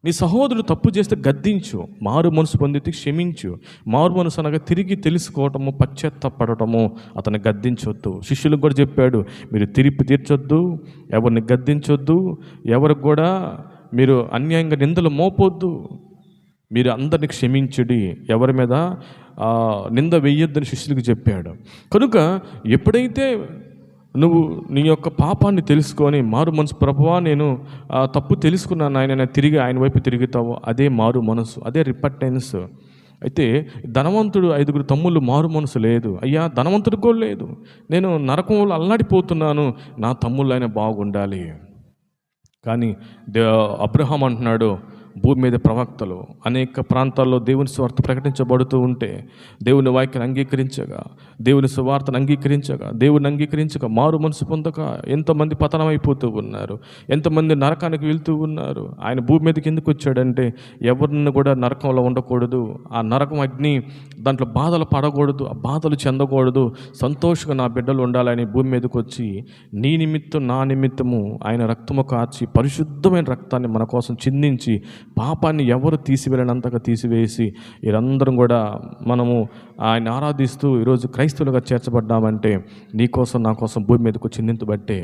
నీ సహోదరుడు తప్పు చేస్తే గద్దించు, మారు మనసు పొందితే క్షమించు. మారు మనసు అనగా తిరిగి తెలుసుకోవటము, పశ్చాత్తాపడటము, అతన్ని గద్దించొద్దు. శిష్యులకు కూడా చెప్పాడు, మీరు తీర్పు తీర్చొద్దు, ఎవరిని గద్దించొద్దు, ఎవరికి కూడా మీరు అన్యాయంగా నిందలు మోపొద్దు, మీరు అందరిని క్షమించుడి, ఎవరి మీద నింద వెయ్యొద్దని శిష్యులకు చెప్పాడు. కనుక ఎప్పుడైతే నువ్వు నీ యొక్క పాపాన్ని తెలుసుకొని మారు మనసు, ప్రభువా నేను తప్పు తెలుసుకున్నాను ఆయన, తిరిగి ఆయన వైపు తిరుగుతావో అదే మారు మనసు, అదే రిపెంటెన్స్. అయితే ధనవంతుడు 5 తమ్ముళ్ళు మారు మనసు లేదు. అయ్యా ధనవంతుడికి కూడా లేదు, నేను నరకంలో అల్లాడిపోతున్నాను, నా తమ్ముళ్ళు అయినా బాగుండాలి. కానీ అబ్రహాం అంటున్నాడు, భూమి మీద ప్రవక్తలు అనేక ప్రాంతాల్లో దేవుని సువార్త ప్రకటించబడుతూ ఉంటే, దేవుని వాక్యాన్ని అంగీకరించగా, దేవుని సువార్తను అంగీకరించగా మారు మనసు పొందక ఎంతమంది పతనమైపోతూ ఉన్నారు, ఎంతమంది నరకానికి వెళ్తూ ఉన్నారు. ఆయన భూమి మీదకి ఎందుకు వచ్చాడంటే ఎవరిని కూడా నరకంలో ఉండకూడదు, ఆ నరకం అగ్ని దాంట్లో బాధలు పడకూడదు, ఆ బాధలు చెందకూడదు, సంతోషంగా నా బిడ్డలు ఉండాలని భూమి మీదకి వచ్చి నీ నిమిత్తం నా నిమిత్తము ఆయన రక్తము కార్చి, పరిశుద్ధమైన రక్తాన్ని మన కోసం చిందించి, పాపాన్ని ఎవరు తీసివేయనంతగా తీసివేసి, వీరందరం కూడా మనము ఆయన ఆరాధిస్తూ ఈరోజు క్రైస్తవులుగా చేర్చబడ్డామంటే నీ కోసం నా కోసం భూమి మీదకు చిందించబట్టే.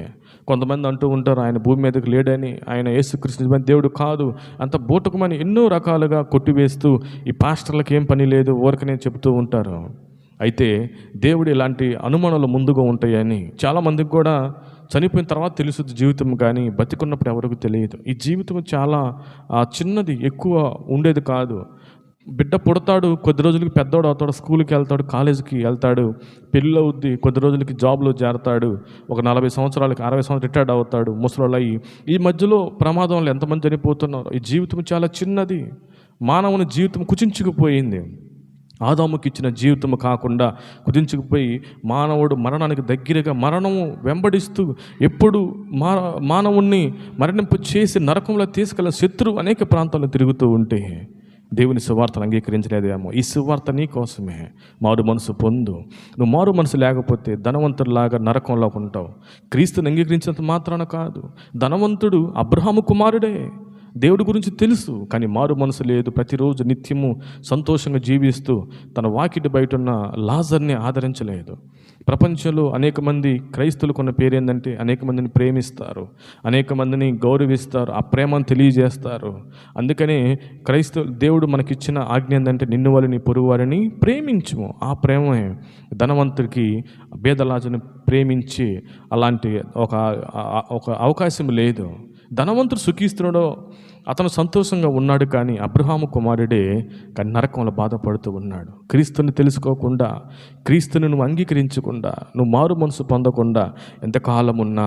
కొంతమంది అంటూ ఉంటారు, ఆయన భూమి మీదకు లేడని, ఆయన యేసుక్రీస్తు నిజమైన దేవుడు కాదు, అంత బూటకమని ఎన్నో రకాలుగా కొట్టివేస్తూ ఈ పాస్టర్లకు ఏం పని లేదు ఊరకనే చెబుతూ ఉంటారు. అయితే దేవుడు ఇలాంటి అనుమానాలు ముందుగా ఉంటాయని చాలామందికి కూడా చనిపోయిన తర్వాత తెలుస్తుంది జీవితం, కానీ బతికున్నప్పుడు ఎవరికి తెలియదు. ఈ జీవితం చాలా చిన్నది, ఎక్కువ ఉండేది కాదు. బిడ్డ పుడతాడు, కొద్ది రోజులకి పెద్దవాడు అవుతాడు, స్కూల్కి వెళ్తాడు, కాలేజీకి వెళ్తాడు, పెళ్ళి అవుద్ది, కొద్ది రోజులకి జాబ్లో చేరతాడు, ఒక 40 సంవత్సరాలకి 60 సంవత్సరాలు రిటైర్డ్ అవుతాడు, ముసలోళ్ళు అయ్యి. ఈ మధ్యలో ప్రమాదంలో ఎంతమంది చనిపోతున్నారు. ఈ జీవితం చాలా చిన్నది. మానవుని జీవితం కుచించుకుపోయింది. ఆదాముకి ఇచ్చిన జీవితం కాకుండా కుదించుకుపోయి మానవుడు మరణానికి దగ్గరగా, మరణము వెంబడిస్తూ ఎప్పుడు మానవుణ్ణి మరణింపు చేసి నరకంలో తీసుకెళ్ళిన శత్రువు అనేక ప్రాంతాల్లో తిరుగుతూ ఉంటే దేవుని సువార్తను అంగీకరించలేదేమో. ఈ సువార్త నీ కోసమే. మారు మనసు పొందు. నువ్వు మారు మనసు లేకపోతే ధనవంతుడిలాగా నరకంలో ఉంటావు. క్రీస్తుని అంగీకరించినంత మాత్రాన కాదు. ధనవంతుడు అబ్రహాము కుమారుడే, దేవుడి గురించి తెలుసు, కానీ మారు మనసు లేదు. ప్రతిరోజు నిత్యము సంతోషంగా జీవిస్తూ తన వాకిటి బయట ఉన్న లాజర్ని ఆదరించలేదు. ప్రపంచంలో అనేక మంది క్రైస్తవులకు ఉన్న పేరు ఏంటంటే అనేక మందిని ప్రేమిస్తారు, అనేక మందిని గౌరవిస్తారు, ఆ ప్రేమను తెలియజేస్తారు. అందుకనే దేవుడు మనకిచ్చిన ఆజ్ఞ ఏంటంటే నిన్ను వాళ్ళు నీ పొరుగువారిని ప్రేమించుము. ఆ ప్రేమే ధనవంతుడికి భేదలాజను ప్రేమించి అలాంటి ఒక అవకాశం లేదు. ధనవంతుడు సుఖిస్తున్నాడో అతను సంతోషంగా ఉన్నాడు, కానీ అబ్రహాము కుమారుడే కానీ నరకంలో బాధపడుతూ ఉన్నాడు. క్రీస్తుని తెలుసుకోకుండా, క్రీస్తుని నువ్వు అంగీకరించకుండా, నువ్వు మారు మనసు పొందకుండా ఎంతకాలం ఉన్నా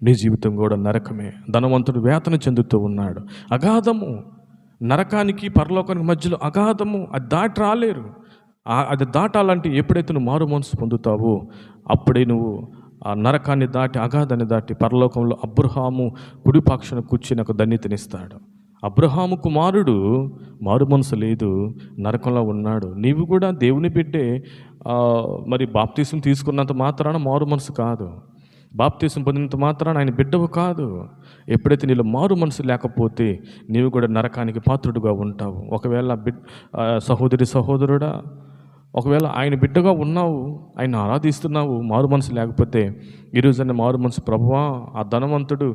నీ జీవితం కూడా నరకమే. ధనవంతుడు వేతన చెందుతూ ఉన్నాడు. అగాధము, నరకానికి పరలోకానికి మధ్యలో అగాధము, అది దాటి రాలేరు. అది దాటాలంటే ఎప్పుడైతే నువ్వు మారు మనసు పొందుతావో అప్పుడే నువ్వు ఆ నరకాన్ని దాటి, అగాధాన్ని దాటి పరలోకంలో అబ్రహాము కుడిపక్షాన కూర్చుని ఒక ధన్యతనిస్తాడు. అబ్రహాము కుమారుడు మారు మనసు లేదు, నరకంలో ఉన్నాడు. నీవు కూడా దేవుని బిడ్డే, మరి బాప్తీసం తీసుకున్నంత మాత్రాన మారు మనసు కాదు. బాప్తీసం పొందినంత మాత్రాన ఆయన బిడ్డవు కాదు. ఎప్పుడైతే నీలో మారు మనసు లేకపోతే నీవు కూడా నరకానికి పాత్రుడుగా ఉంటావు. ఒకవేళ సహోదరి సహోదరుడా, ఒకవేళ ఆయన బిడ్డగా ఉన్నావు, ఆయన ఆరాధిస్తున్నావు, మారు మనసు లేకపోతే ఈరోజు మారు మనసు, ప్రభువా ఆ ధనవంతుడు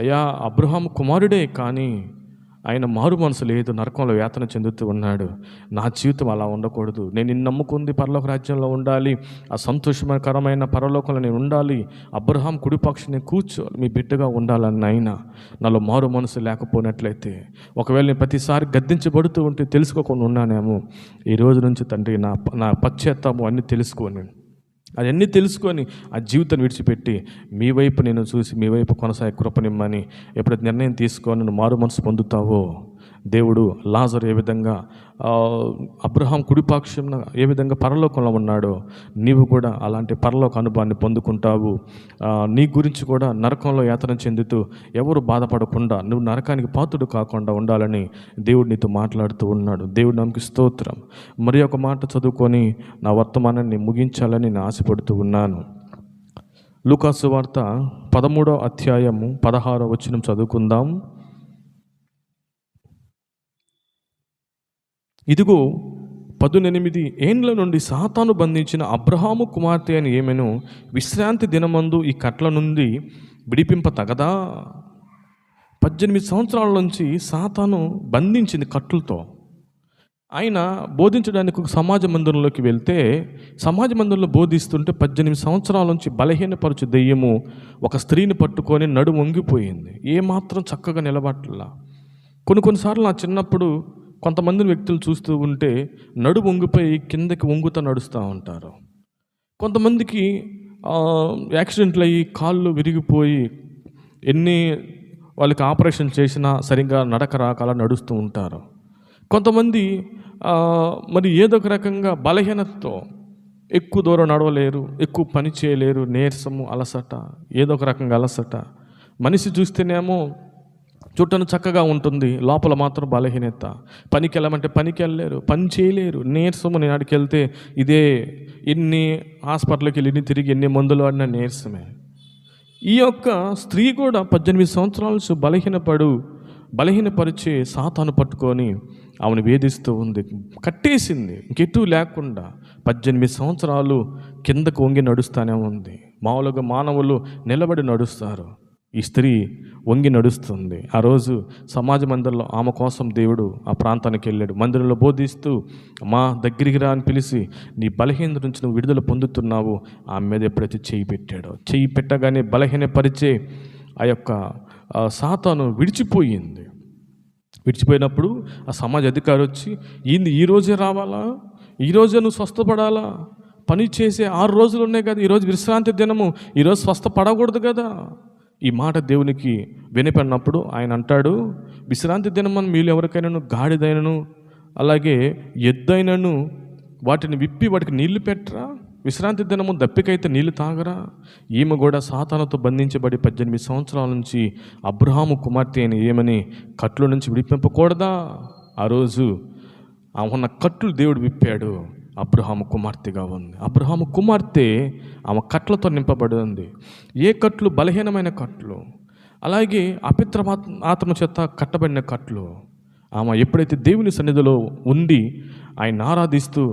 అయ్యా అబ్రహాము కుమారుడే, కానీ ఆయన మారు మనసు లేదు, నరకంలో యాతన చెందుతూ ఉన్నాడు. నా జీవితం అలా ఉండకూడదు. నేను నిన్ను నమ్ముకుంది పరలోక రాజ్యంలో ఉండాలి, ఆ సంతోషకరమైన పరలోకంలో నేను ఉండాలి, అబ్రహాం కుడిపక్షని కూర్చో మీ బిడ్డగా ఉండాలని అయినా నాలో మారు మనసు లేకపోయినట్లయితే, ఒకవేళ నేను ప్రతిసారి గద్దించబడుతూ ఉంటే తెలుసుకోకుండా ఉన్నానేమో, ఈ రోజు నుంచి తండ్రి నా పశ్చాత్తాపం అన్నీ అవన్నీ తెలుసుకొని ఆ జీవితాన్ని విడిచిపెట్టి మీ వైపు నేను చూసి మీ వైపు కొనసాగే కృపనిమ్మని ఎప్పుడైతే నిర్ణయం తీసుకొని నువ్వు మారు మనసు పొందుతావో, దేవుడు లాజరు ఏ విధంగా అబ్రహాం కుడిపక్షంన ఏ విధంగా పరలోకంలో ఉన్నాడో నీవు కూడా అలాంటి పరలోక అనుభవాన్ని పొందుకుంటావు. నీ గురించి కూడా నరకంలో యాతన చెందుతూ ఎవరు బాధపడకుండా నువ్వు నరకానికి పాత్రుడు కాకుండా ఉండాలని దేవుడు నీతో మాట్లాడుతూ ఉన్నాడు. దేవుడు నమ్మకి స్తోత్రం. మరి ఒక మాట చదువుకొని నా వర్తమానాన్ని ముగించాలని నేను ఆశపడుతూ ఉన్నాను. లూకాసు వార్త 13వ అధ్యాయము 16వ వచనం చదువుకుందాం. ఇదిగో 18 ఏండ్ల నుండి సాతాను బంధించిన అబ్రహాము కుమార్తె అని ఏమెను విశ్రాంతి దినమందు ఈ కట్ల నుండి విడిపింప తగదా? 18 సంవత్సరాల నుంచి సాతాను బంధించింది కట్లతో. ఆయన బోధించడానికి ఒక సమాజ మందిరంలోకి వెళ్తే, సమాజ మందిరంలో బోధిస్తుంటే 18 సంవత్సరాల నుంచి బలహీనపరచు దెయ్యము ఒక స్త్రీని పట్టుకొని నడుము వంగిపోయింది. ఏమాత్రం చక్కగా నిలబట్లా. కొన్నిసార్లు నా చిన్నప్పుడు కొంతమంది వ్యక్తులు చూస్తూ ఉంటే నడుము వంగిపోయి కిందకి వంగుతూ నడుస్తూ ఉంటారు. కొంతమందికి యాక్సిడెంట్లు అయ్యి కాళ్ళు విరిగిపోయి వాళ్ళకి ఆపరేషన్ చేసినా సరిగ్గా నడక రాక అలా నడుస్తూ ఉంటారు. కొంతమంది మరి ఏదో ఒక రకంగా బలహీనతతో ఎక్కువ దూరం నడవలేరు, ఎక్కువ పని చేయలేరు, నీరసము, అలసట, ఏదో ఒక రకంగా అలసట. మనిషి చూస్తేనేమో చుట్టను చక్కగా ఉంటుంది, లోపల మాత్రం బలహీనత. పనికి వెళ్ళమంటే పనికి వెళ్ళలేరు, పని చేయలేరు, నీరసము. నేను అక్కడికి వెళ్తే ఇదే ఎన్ని హాస్పిటల్కి వెళ్ళి తిరిగి ఎన్ని మందులు వాడినా నీరసమే. ఈ యొక్క స్త్రీ కూడా 18 సంవత్సరాల నుంచి బలహీనపరిచే సాతాను పట్టుకొని ఆమెను వేధిస్తూ ఉంది, కట్టేసింది. ఇంకెటూ లేకుండా 18 సంవత్సరాలు కిందకు వంగి నడుస్తూనే ఉంది. మామూలుగా మానవులు నిలబడి నడుస్తారు, ఈ స్త్రీ వంగి నడుస్తుంది. ఆ రోజు సమాజ మందిరంలో ఆమె కోసం దేవుడు ఆ ప్రాంతానికి వెళ్ళాడు. మందిరంలో బోధిస్తూ మా దగ్గరికి రా అని పిలిచి, నీ బలహీనత నుంచి నువ్వు విడుదల పొందుతున్నావు ఆమె మీద ఎప్పుడైతే చేయి పెట్టాడో, చేయి పెట్టగానే బలహీనపరిచే ఆ యొక్క సాతాను విడిచిపోయినప్పుడు ఆ సమాజ అధికారి వచ్చి, ఈరోజే రావాలా, ఈరోజే నువ్వు స్వస్థపడాలా, పని చేసే 6 రోజులు ఉన్నాయి కదా, ఈరోజు విశ్రాంతి దినము, ఈరోజు స్వస్థపడకూడదు కదా. ఈ మాట దేవునికి వినపడినప్పుడు ఆయన అంటాడు, విశ్రాంతి దినమని మీరు ఎవరికైనాను గాడిదైనను అలాగే ఎద్దైనను వాటిని విప్పి వాటికి నీళ్లు పెట్టరా? విశ్రాంతి దినము దప్పికైతే నీళ్లు తాగరా? ఈమె కూడా సాతానుతో బంధించబడి 18 సంవత్సరాల నుంచి అబ్రహాము కుమార్తె అని ఏమని కట్లు నుంచి విడిపింపకూడదా? ఆ రోజు ఉన్న కట్లు దేవుడు విప్పాడు, అబ్రహాము కుమార్తెగా ఉంది. అబ్రహాము కుమార్తె ఆమె కట్లతో నింపబడి ఉంది. ఏ కట్లు? బలహీనమైన కట్లు, అలాగే అపిత్ర ఆత్మ చేత కట్టబడిన కట్లు. ఆమె ఎప్పుడైతే దేవుని సన్నిధిలో ఉండి ఆయన ఆరాధిస్తూ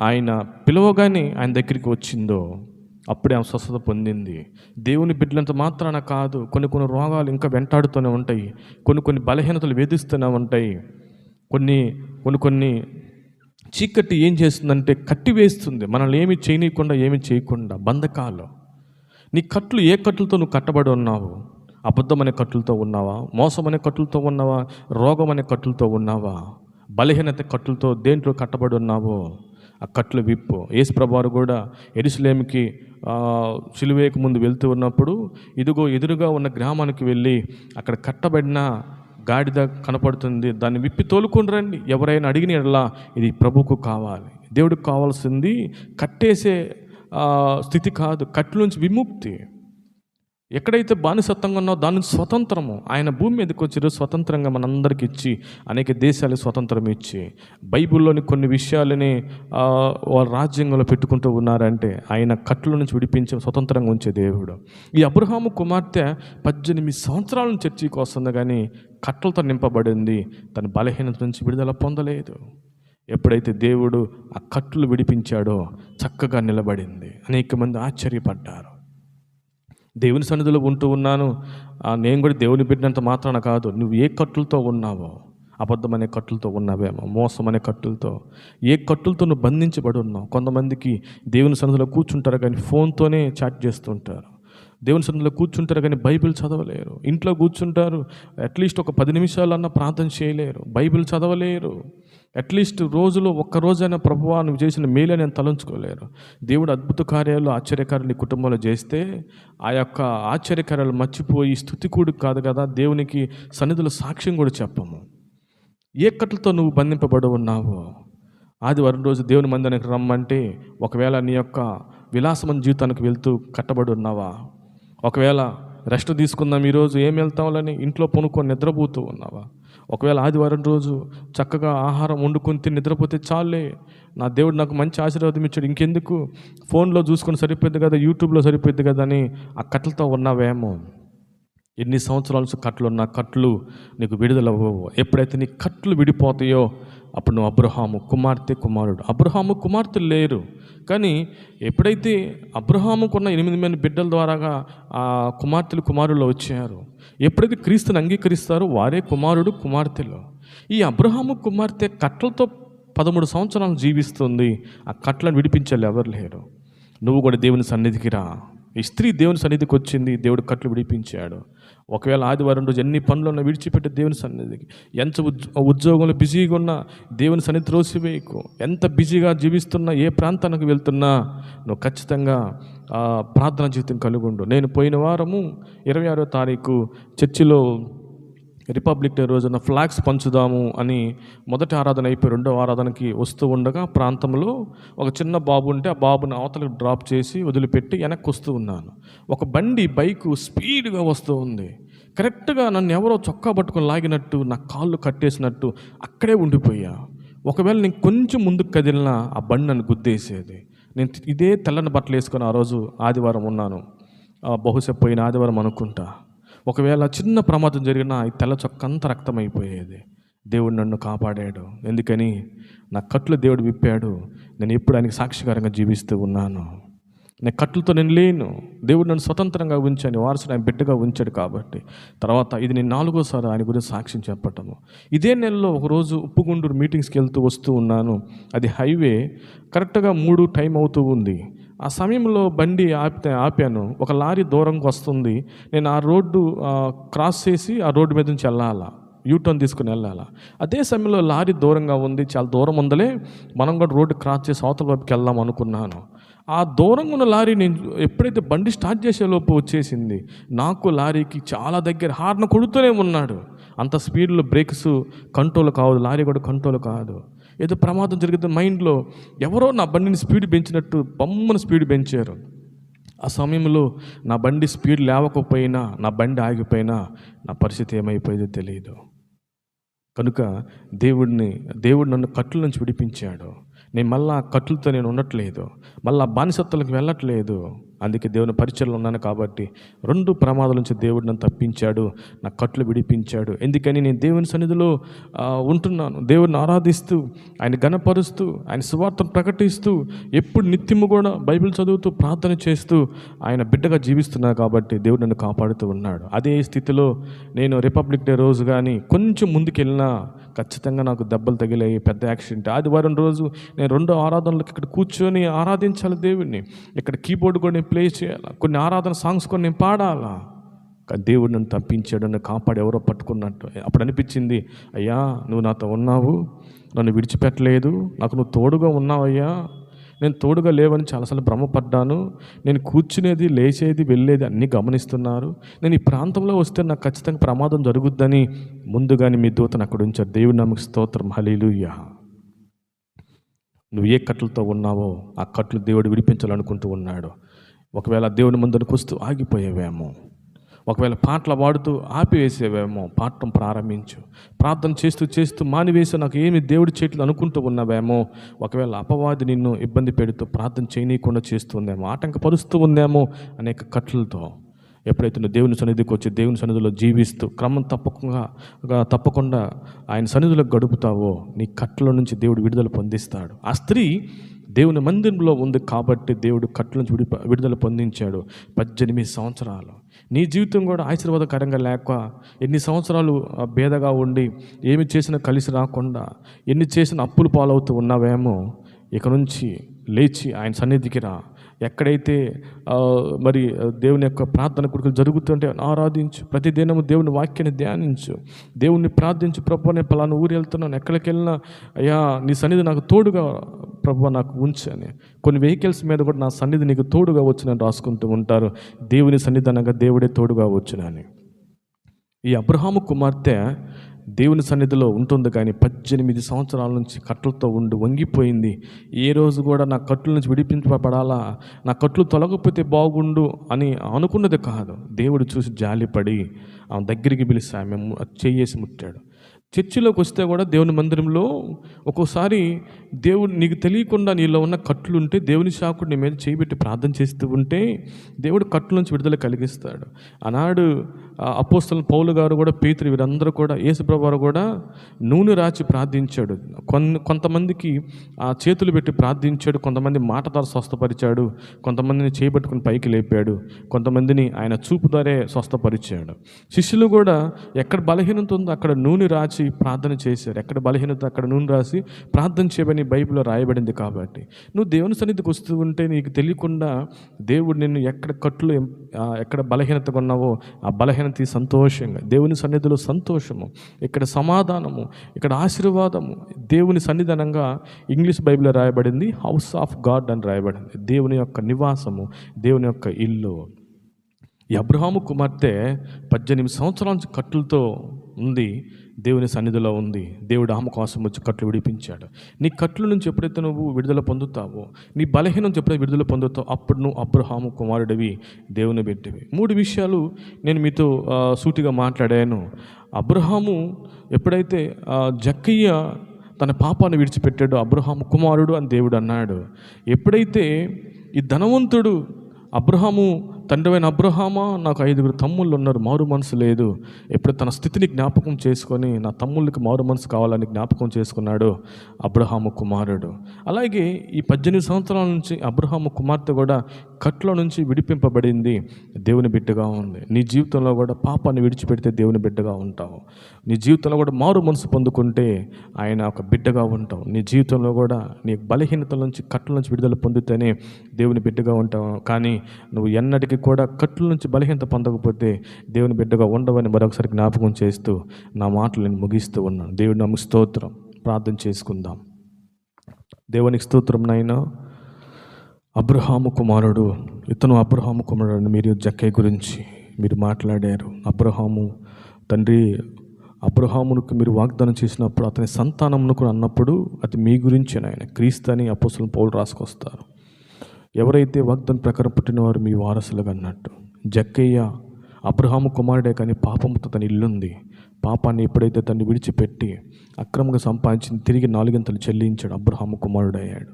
ఆయన పిలవగానే ఆయన దగ్గరికి వచ్చిందో అప్పుడే ఆమె స్వస్థత పొందింది. దేవుని బిడ్డలంత మాత్రాన కాదు, కొన్ని రోగాలు ఇంకా వెంటాడుతూనే ఉంటాయి, కొన్ని బలహీనతలు వేధిస్తూనే ఉంటాయి. కొన్ని చీకటి ఏం చేస్తుందంటే కట్టివేస్తుంది, మనల్ని ఏమి చేయకుండా బంధకాలు. నీ కట్లు ఏ కట్లతో నువ్వు కట్టబడి ఉన్నావు? అబద్ధమనే కట్లతో ఉన్నావా? మోసమనే కట్లతో ఉన్నావా? రోగం అనే కట్లతో ఉన్నావా? బలహీనత కట్లతో దేంట్లో కట్టబడి ఉన్నావో ఆ కట్లు విప్పు. యేసు ప్రభువారు కూడా యెరూషలేముకి సిలువేకు ముందు వెళ్తూ ఉన్నప్పుడు, ఇదిగో ఎదురుగా ఉన్న గ్రామానికి వెళ్ళి అక్కడ కట్టబడిన గాడిద కనపడుతుంది, దాన్ని విప్పి తోలుకొని రండి. ఎవరైనా అడిగిన ఎడలా ఇది ప్రభువుకు కావాలి. దేవుడికి కావాల్సింది కట్టేసే స్థితి కాదు, కట్ల నుంచి విముక్తి. ఎక్కడైతే బానిసత్వంగా ఉన్నావో దాని నుంచి స్వతంత్రము ఆయన భూమి మీదకి వచ్చి స్వతంత్రంగా మనందరికి ఇచ్చి అనేక దేశాలకు స్వతంత్రం ఇచ్చి బైబిల్లోని కొన్ని విషయాలని వాళ్ళ రాజ్యాంగంలో పెట్టుకుంటూ ఉన్నారంటే ఆయన కట్ల నుంచి విడిపించి స్వతంత్రంగా ఉంచే దేవుడు. ఈ అబ్రహాము కుమార్తె 18 సంవత్సరాల నుంచి చర్చికి వస్తుంది, కానీ కట్టలతో నింపబడింది. తన బలహీనత నుంచి విడుదల పొందలేదు. ఎప్పుడైతే దేవుడు ఆ కట్లు విడిపించాడో చక్కగా నిలబడింది. అనేక మంది ఆశ్చర్యపడ్డారు. దేవుని సన్నిధిలో ఉంటూ ఉన్నాను, నేను కూడా దేవుని బిడ్డంత మాత్రాన కాదు. నువ్వు ఏ కట్టులతో ఉన్నావో, అబద్ధం అనే కట్టులతో ఉన్నావేమో, మోసం అనే కట్టులతో, ఏ కట్టులతో నువ్వు బంధించబడి ఉన్నావు. కొంతమందికి దేవుని సన్నిధిలో కూర్చుంటారు కానీ ఫోన్తోనే చాట్ చేస్తుంటారు. దేవుని సన్నిధిలో కూర్చుంటారు కానీ బైబిల్ చదవలేరు. ఇంట్లో కూర్చుంటారు, అట్లీస్ట్ ఒక 10 నిమిషాలన్నా ప్రార్థన చేయలేరు, బైబిల్ చదవలేరు. అట్లీస్ట్ రోజులో ఒక్కరోజైనా ప్రభువా నువ్వు చేసిన మేలే నేను తలంచుకోలేరు. దేవుడు అద్భుత కార్యాలు ఆశ్చర్యకార్యాలు నీ కుటుంబంలో చేస్తే ఆ యొక్క ఆశ్చర్యకార్యాలు మర్చిపోయి స్తుతికుడు కాదు కదా, దేవునికి సన్నిధిలో సాక్ష్యం కూడా చెప్పము. ఏ కట్లతో నువ్వు బంధింపబడి ఉన్నావో, ఆదివారం రోజు దేవుని మందిరానికి రమ్మంటే ఒకవేళ నీ యొక్క విలాసమైన జీవితానికి వెళ్తూ కట్టబడి ఉన్నావా? ఒకవేళ రెస్ట్ తీసుకుందాం ఈరోజు ఏం వెళ్తామని ఇంట్లో పొనుకొని నిద్రపోతూ ఉన్నావా? ఒకవేళ ఆదివారం రోజు చక్కగా ఆహారం వండుకొని తిని నిద్రపోతే చాలే, నా దేవుడు నాకు మంచి ఆశీర్వాదం ఇచ్చాడు, ఇంకెందుకు ఫోన్లో చూసుకొని సరిపోద్ది కదా, యూట్యూబ్లో సరిపోద్ది కదా అని ఆ కట్టలతో ఉన్నావేమో. ఎన్ని సంవత్సరాల నుంచి కట్లు ఉన్న కట్లు నీకు విడుదలవ్వవు. ఎప్పుడైతే నీ కట్లు విడిపోతాయో అప్పుడు నువ్వు అబ్రహాము కుమారుడు. అబ్రహాము కుమార్తెలు లేరు, కానీ ఎప్పుడైతే అబ్రహాముకున్న 8 మంది బిడ్డల ద్వారాగా ఆ కుమారులు వచ్చారు, ఎప్పుడైతే క్రీస్తుని అంగీకరిస్తారో వారే కుమార్తెలు. ఈ అబ్రహాము కుమార్తె కట్లతో 13 సంవత్సరాలు జీవిస్తుంది. ఆ కట్లను విడిపించాలి ఎవరు లేరు. నువ్వు కూడా దేవుని సన్నిధికి రా. ఈ స్త్రీ దేవుని సన్నిధికి వచ్చింది, దేవుడు కట్లు విడిపించాడు. ఒకవేళ ఆదివారం రోజు ఎన్ని పనులున్నా విడిచిపెట్టి దేవుని సన్నిధికి, ఎంత ఉద్యోగంలో బిజీగా ఉన్నా దేవుని సన్నిధి త్రోసివేయకు. ఎంత బిజీగా జీవిస్తున్నా, ఏ ప్రాంతానికి వెళ్తున్నా నువ్వు ఖచ్చితంగా ప్రార్థన జీవితం కలిగి ఉండు. నేను పోయిన వారము 26వ తారీఖు చర్చిలో రిపబ్లిక్ డే రోజున ఫ్లాగ్స్ పంచుదాము అని మొదటి ఆరాధన అయిపోయి 2వ ఆరాధనకి వస్తూ ఉండగా ప్రాంతంలో ఒక చిన్న బాబు ఉంటే ఆ బాబుని అవతలకు డ్రాప్ చేసి వదిలిపెట్టి వెనక్కి వస్తూ ఉన్నాను. ఒక బైకు స్పీడ్గా వస్తూ ఉంది. కరెక్ట్గా నన్ను ఎవరో చొక్కా పట్టుకొని లాగినట్టు, నా కాళ్ళు కట్టేసినట్టు అక్కడే ఉండిపోయా. ఒకవేళ నేను కొంచెం ముందుకు కదిలినా ఆ బండి నన్ను గుద్దేసేది. నేను ఇదే తెల్లని బట్టలు వేసుకొని ఆ రోజు ఆదివారం ఉన్నాను, బహుశా పోయిన ఆదివారం అనుకుంటా. ఒకవేళ చిన్న ప్రమాదం జరిగినా ఈ తెల్ల చొక్కంతా రక్తమైపోయేది. దేవుడు నన్ను కాపాడాడు. ఎందుకని నా కట్లు దేవుడు విప్పాడు. నేను ఎప్పుడు ఆయనకి సాక్షికారంగా జీవిస్తూ ఉన్నాను. నేను కట్లతో నేను లేను. దేవుడు నన్ను స్వతంత్రంగా ఉంచాను, వారసుడు ఆయన బిడ్డగా ఉంచాడు. కాబట్టి తర్వాత ఇది నేను 4వసారి ఆయన గురించి సాక్ష్యం చెప్పటము. ఇదే నెలలో ఒకరోజు ఉప్పుగుండూరు మీటింగ్స్కి వెళ్తూ వస్తూ ఉన్నాను. అది హైవే, కరెక్ట్గా 3 టైం అవుతూ ఉంది. ఆ సమయంలో బండి ఆపాను. ఒక లారీ దూరంగా వస్తుంది. నేను ఆ రోడ్డు క్రాస్ చేసి ఆ రోడ్డు మీద నుంచి వెళ్ళాలా, యూటర్న్ తీసుకుని వెళ్ళాలా. అదే సమయంలో లారీ దూరంగా ఉంది, చాలా దూరం ఉందలే, మనం కూడా రోడ్డు క్రాస్ చేసి అవతల వైపుకి వెళ్దాం అనుకున్నాను. ఆ దూరంగా ఉన్న లారీ నేను ఎప్పుడైతే బండి స్టార్ట్ చేసేలోపు వచ్చేసింది. నాకు లారీకి చాలా దగ్గర హార్న్ కొడుతూనే ఉన్నాడు. అంత స్పీడ్లో బ్రేక్స్ కంట్రోల్ కాదు, లారీ కూడా కంట్రోల్ కాదు. ఏదో ప్రమాదం జరిగితే మైండ్లో ఎవరో నా బండిని స్పీడ్ పెంచినట్టు బొమ్మను స్పీడ్ పెంచారు. ఆ సమయంలో నా బండి స్పీడ్ లేవకపోయినా, నా బండి ఆగిపోయినా నా పరిస్థితి ఏమైపోయేదో తెలియదు. కనుక దేవుడు నన్ను కట్ల నుంచి విడిపించాడు. నేను మళ్ళా కట్లతో నేను ఉండట్లేదు, మళ్ళీ బానిసత్తులకు వెళ్ళట్లేదు. అందుకే దేవుని పరిచయలో ఉన్నాను. కాబట్టి 2 ప్రమాదాల నుంచి దేవుడు నన్ను తప్పించాడు, నా కట్లు విడిపించాడు. ఎందుకని నేను దేవుని సన్నిధిలో ఉంటున్నాను, దేవుడిని ఆరాధిస్తూ, ఆయన ఘనపరుస్తూ, ఆయన సువార్తను ప్రకటిస్తూ, ఎప్పుడు నిత్యము కూడా బైబిల్ చదువుతూ, ప్రార్థన చేస్తూ ఆయన బిడ్డగా జీవిస్తున్నాను. కాబట్టి దేవుడు నన్ను కాపాడుతూ ఉన్నాడు. అదే స్థితిలో నేను రిపబ్లిక్ డే రోజు కానీ కొంచెం ముందుకెళ్ళినా ఖచ్చితంగా నాకు దెబ్బలు తగిలాయి, పెద్ద యాక్సిడెంట్. ఆదివారం రోజు నేను 2 ఆరాధనలకు ఇక్కడ కూర్చొని ఆరాధించాలి దేవుడిని. ఇక్కడ కీబోర్డ్ కూడా నేను ప్లే చేయాలి, కొన్ని ఆరాధన సాంగ్స్ కొన్ని నేను పాడాలా. కానీ దేవుడు నన్ను తప్పించాడు, నన్ను కాపాడు, ఎవరో పట్టుకున్నట్టు. అప్పుడు అనిపించింది, అయ్యా నువ్వు నాతో ఉన్నావు, నన్ను విడిచిపెట్టలేదు, నాకు నువ్వు తోడుగా ఉన్నావయ్యా. నేను తోడుగా లేవని చాలాసార్లు భ్రమపడ్డాను. నేను కూర్చునేది, లేచేది, వెళ్ళేది అన్నీ గమనిస్తున్నారు. నేను ఈ ప్రాంతంలో వస్తే నాకు ఖచ్చితంగా ప్రమాదం జరుగుద్దని ముందుగానే మీ దూతను అక్కడ ఉంచారు. దేవుని నామముకు స్తోత్రం, హల్లెలూయా. నువ్వు ఏ కట్లతో ఉన్నావో ఆ కట్లు దేవుడు విడిపించాలనుకుంటూ ఉన్నాడు. ఒకవేళ దేవుని ముందుకు వస్తూ ఆగిపోయేవేమో, ఒకవేళ పాటలు పాడుతూ ఆపివేసేవేమో, పాడటం ప్రారంభించు. ప్రార్థన చేస్తూ చేస్తూ మానివేసి నాకు ఏమి దేవుడి చేయట్లు అనుకుంటూ ఉన్నావేమో, ఒకవేళ అపవాది నిన్ను ఇబ్బంది పెడుతూ ప్రార్థన చేయనీయకుండా చేస్తుందేమో, ఆటంకపరుస్తూ ఉందేమో అనేక కట్లతో, ఎప్పుడైతే నువ్వు దేవుని సన్నిధికి వచ్చి దేవుని సన్నిధిలో జీవిస్తూ క్రమం తప్పకుండా ఆయన సన్నిధిలో గడుపుతావో నీ కట్ల నుంచి దేవుడు విడుదల పొందిస్తాడు. ఆ స్త్రీ దేవుని మందిరంలో ఉంది కాబట్టి దేవుడు కట్ల నుంచి విడుదల పొందించాడు. 18 సంవత్సరాలు నీ జీవితం కూడా ఆశీర్వాదకరంగా లేక, ఎన్ని సంవత్సరాలు భేదగా ఉండి, ఏమి చేసినా కలిసి రాకుండా, ఎన్ని చేసిన అప్పులు పాలవుతూ ఉన్నావేమో, ఇక నుంచి లేచి ఆయన సన్నిధికి రా. ఎక్కడైతే మరి దేవుని యొక్క ప్రార్థన కొడుకులు జరుగుతుంటే ఆరాధించు. ప్రతిదినము దేవుని వాక్యాన్ని ధ్యానించు, దేవుణ్ణి ప్రార్థించు. ప్రభు నేను పలానా ఊరు వెళ్తున్నాను, ఎక్కడికి వెళ్ళినా అయ్యా నీ సన్నిధి నాకు తోడుగా ప్రభు నాకు ఉంచని. కొన్ని వెహికల్స్ మీద కూడా నా సన్నిధి నీకు తోడుగా వచ్చునని రాసుకుంటూ ఉంటారు. దేవుని సన్నిధి అనగా దేవుడే తోడుగా వచ్చునని. ఈ అబ్రహాము కుమార్తె దేవుని సన్నిధిలో ఉంటుంది, కానీ 18 సంవత్సరాల నుంచి కట్లతో ఉండి వంగిపోయింది. ఏ రోజు కూడా నా కట్ల నుంచి విడిపించబడాలా, నా కట్లు తొలగకపోతే బాగుండు అని అనుకున్నది కాదు. దేవుడు చూసి జాలిపడి ఆమె దగ్గరికి పిలిచి ఆమె చెయ్యేసి ముట్టాడు. చర్చిలోకి వస్తే కూడా దేవుని మందిరంలో ఒక్కోసారి దేవుడు నీకు తెలియకుండా నీలో ఉన్న కట్లు ఉంటే దేవుని శాకుడు నీ మీద చేయబెట్టి ప్రార్థన చేస్తూ ఉంటే దేవుడు కట్ల నుంచి విడుదల కలిగిస్తాడు. ఆనాడు అపోస్తలులు పౌలు గారు కూడా, పేతురు, వీరందరూ కూడా, యేసుప్రభువు వారు కూడా నూనె రాచి ప్రార్థించాడు. కొంతమందికి చేతులు పెట్టి ప్రార్థించాడు, కొంతమంది మాట ద్వారా స్వస్థపరిచాడు, కొంతమందిని చేయబట్టుకుని పైకి లేపాడు, కొంతమందిని ఆయన చూపు ద్వారే స్వస్థపరిచాడు. శిష్యులు కూడా ఎక్కడ బలహీనత ఉందో అక్కడ నూనె రాచి ప్రార్థన చేశారు. ఎక్కడ బలహీనత అక్కడ నూనె రాసి ప్రార్థన చేయమని బైబిల్లో రాయబడింది. కాబట్టి నువ్వు దేవుని సన్నిధికి వస్తూ ఉంటే నీకు తెలియకుండా దేవుడు నిన్ను ఎక్కడ బలహీనతగా ఉన్నావో ఆ బలహీనత సంతోషంగా, దేవుని సన్నిధిలో సంతోషము, ఇక్కడ సమాధానము, ఇక్కడ ఆశీర్వాదము, దేవుని సన్నిధానంగా ఇంగ్లీష్ బైబిల్లో రాయబడింది హౌస్ ఆఫ్ గాడ్ అని రాయబడింది. దేవుని యొక్క నివాసము, దేవుని యొక్క ఇల్లు. ఈ అబ్రహాము కుమార్తె 18 సంవత్సరాల నుంచి కట్లతో ఉంది, దేవుని సన్నిధిలో ఉంది. దేవుడు ఆమె కోసం వచ్చి కట్లు విడిపించాడు. నీ కట్ల నుంచి ఎప్పుడైతే నువ్వు విడుదల పొందుతావో, నీ బలహీనం నుంచి ఎప్పుడైతే విడుదల పొందుతావో అప్పుడు నువ్వు అబ్రహాము కుమారుడివి, దేవుని బిడ్డవి. 3 విషయాలు నేను మీతో సూటిగా మాట్లాడాను. అబ్రహాము ఎప్పుడైతే జక్కయ్య తన పాపాన్ని విడిచిపెట్టాడో అబ్రహాము కుమారుడు అని దేవుడు అన్నాడు. ఎప్పుడైతే ఈ ధనవంతుడు అబ్రహాము తండ్రివైన అబ్రహామా, నాకు 5 తమ్ముళ్ళు ఉన్నారు, మారు మనసు లేదు, ఎప్పుడు తన స్థితిని జ్ఞాపకం చేసుకొని నా తమ్ముళ్ళకి మారు మనసు కావాలని జ్ఞాపకం చేసుకున్నాడు అబ్రహాము కుమారుడు. అలాగే ఈ 18 సంవత్సరాల నుంచి అబ్రహాము కుమార్తె కూడా కట్ల నుంచి విడిపింపబడింది, దేవుని బిడ్డగా ఉంది. నీ జీవితంలో కూడా పాపాన్ని విడిచిపెడితే దేవుని బిడ్డగా ఉంటావు. నీ జీవితంలో కూడా మారు మనసు పొందుకుంటే ఆయన ఒక బిడ్డగా ఉంటావు. నీ జీవితంలో కూడా నీ బలహీనతల నుంచి కట్ల నుంచి విడుదల పొందితేనే దేవుని బిడ్డగా ఉంటావు. కానీ నువ్వు ఎన్నటికీ కూడా కట్ల నుంచి బలహీనత పొందకపోతే దేవుని బిడ్డగా ఉండవని మరొకసారి జ్ఞాపకం చేస్తూ నా మాటలు నేను ముగిస్తూ ఉన్నాను. దేవుడి నమ్మ స్తోత్రం. ప్రార్థన చేసుకుందాం. దేవునికి స్తోత్రం. నాయనా, అబ్రహాము కుమారుడు, ఇతను అబ్రహాము కుమారుడు, మీరు జక్కయ్య గురించి మీరు మాట్లాడారు. అబ్రహాము తండ్రి, అబ్రహామునికి మీరు వాగ్దానం చేసినప్పుడు అతని సంతానమును కూడా అన్నప్పుడు అది మీ గురించి ఆయన క్రీస్తు అని అపోస్తలులు పౌలు రాసుకొస్తారు. ఎవరైతే వాగ్దానం ప్రకారం పుట్టినవారు మీ వారసులుగా అన్నట్టు, జక్కయ్య అబ్రహాము కుమారుడే, కానీ పాపంతో తన ఇల్లుంది. పాపాన్ని ఎప్పుడైతే తను విడిచిపెట్టి అక్రమంగా సంపాదించి తిరిగి 4 చెల్లించాడు, అబ్రహాము కుమారుడయ్యాడు.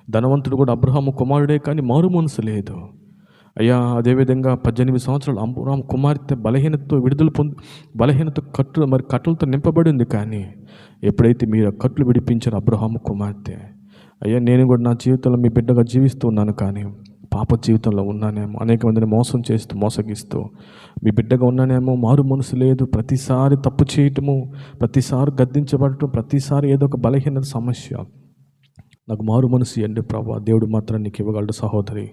ధనవంతుడు కూడా అబ్రహాము కుమారుడే, కానీ మారు మనసు లేదు. అయ్యా, అదేవిధంగా 18 సంవత్సరాలు అబ్రహాము కుమార్తె బలహీనతతో విడుదల బలహీనత కట్టలతో నింపబడింది. కానీ ఎప్పుడైతే మీరు కట్లు విడిపించారు అబ్రహాము కుమార్తె, అయ్యా నేను కూడా నా జీవితంలో మీ బిడ్డగా జీవిస్తూ ఉన్నాను, కానీ పాప జీవితంలో ఉన్నానేమో, అనేక మందిని మోసం చేస్తూ మోసగిస్తూ మీ బిడ్డగా ఉన్నానేమో, మారు మనసు లేదు, ప్రతిసారి తప్పు చేయటము, ప్రతిసారి గద్దించబడటం, ప్రతిసారి ఏదో ఒక బలహీనత సమస్య. నాకు మారు మనసు ఇవ్వండి ప్రభా. దేవుడు మాత్రం నీకు ఇవ్వగలడు సహోదరి.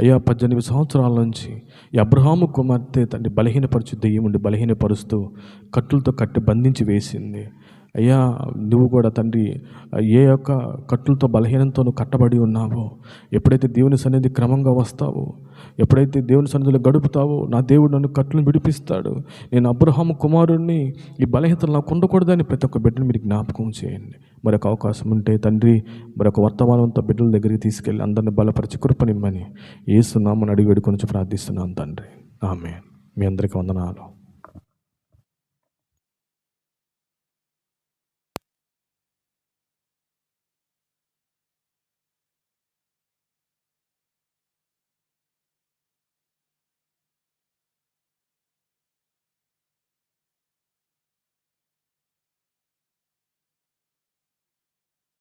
అయ్యా, 18 సంవత్సరాల నుంచి ఈ అబ్రహాము కుమార్తె తండ్రి బలహీనపరచు దెయ్యం ఉండి బలహీనపరుస్తూ కట్టులతో కట్టి బంధించి వేసింది. అయ్యా, నువ్వు కూడా తండ్రి ఏ యొక్క కట్టులతో బలహీనంతో నువ్వు కట్టబడి ఉన్నావో, ఎప్పుడైతే దేవుని సన్నిధి క్రమంగా వస్తావో, ఎప్పుడైతే దేవుని సన్నిధిలో గడుపుతావో, నా దేవుడు నన్ను కట్టులను విడిపిస్తాడు. నేను అబ్రహాము కుమారుడిని, ఈ బలహీనతలు నాకు ఉండకూడదని ప్రతి ఒక్క బిడ్డను మీరు జ్ఞాపకం చేయండి. మరొక అవకాశం ఉంటే తండ్రి, మరొక వర్తమానంతో బిడ్డల దగ్గరికి తీసుకెళ్ళి అందరిని బలపరిచి కృపనిమ్మని యేసు నామమున అడిగి వేడుకొని ప్రార్థిస్తున్నాను తండ్రి. ఆమేన్. మీ అందరికీ వందనాలు.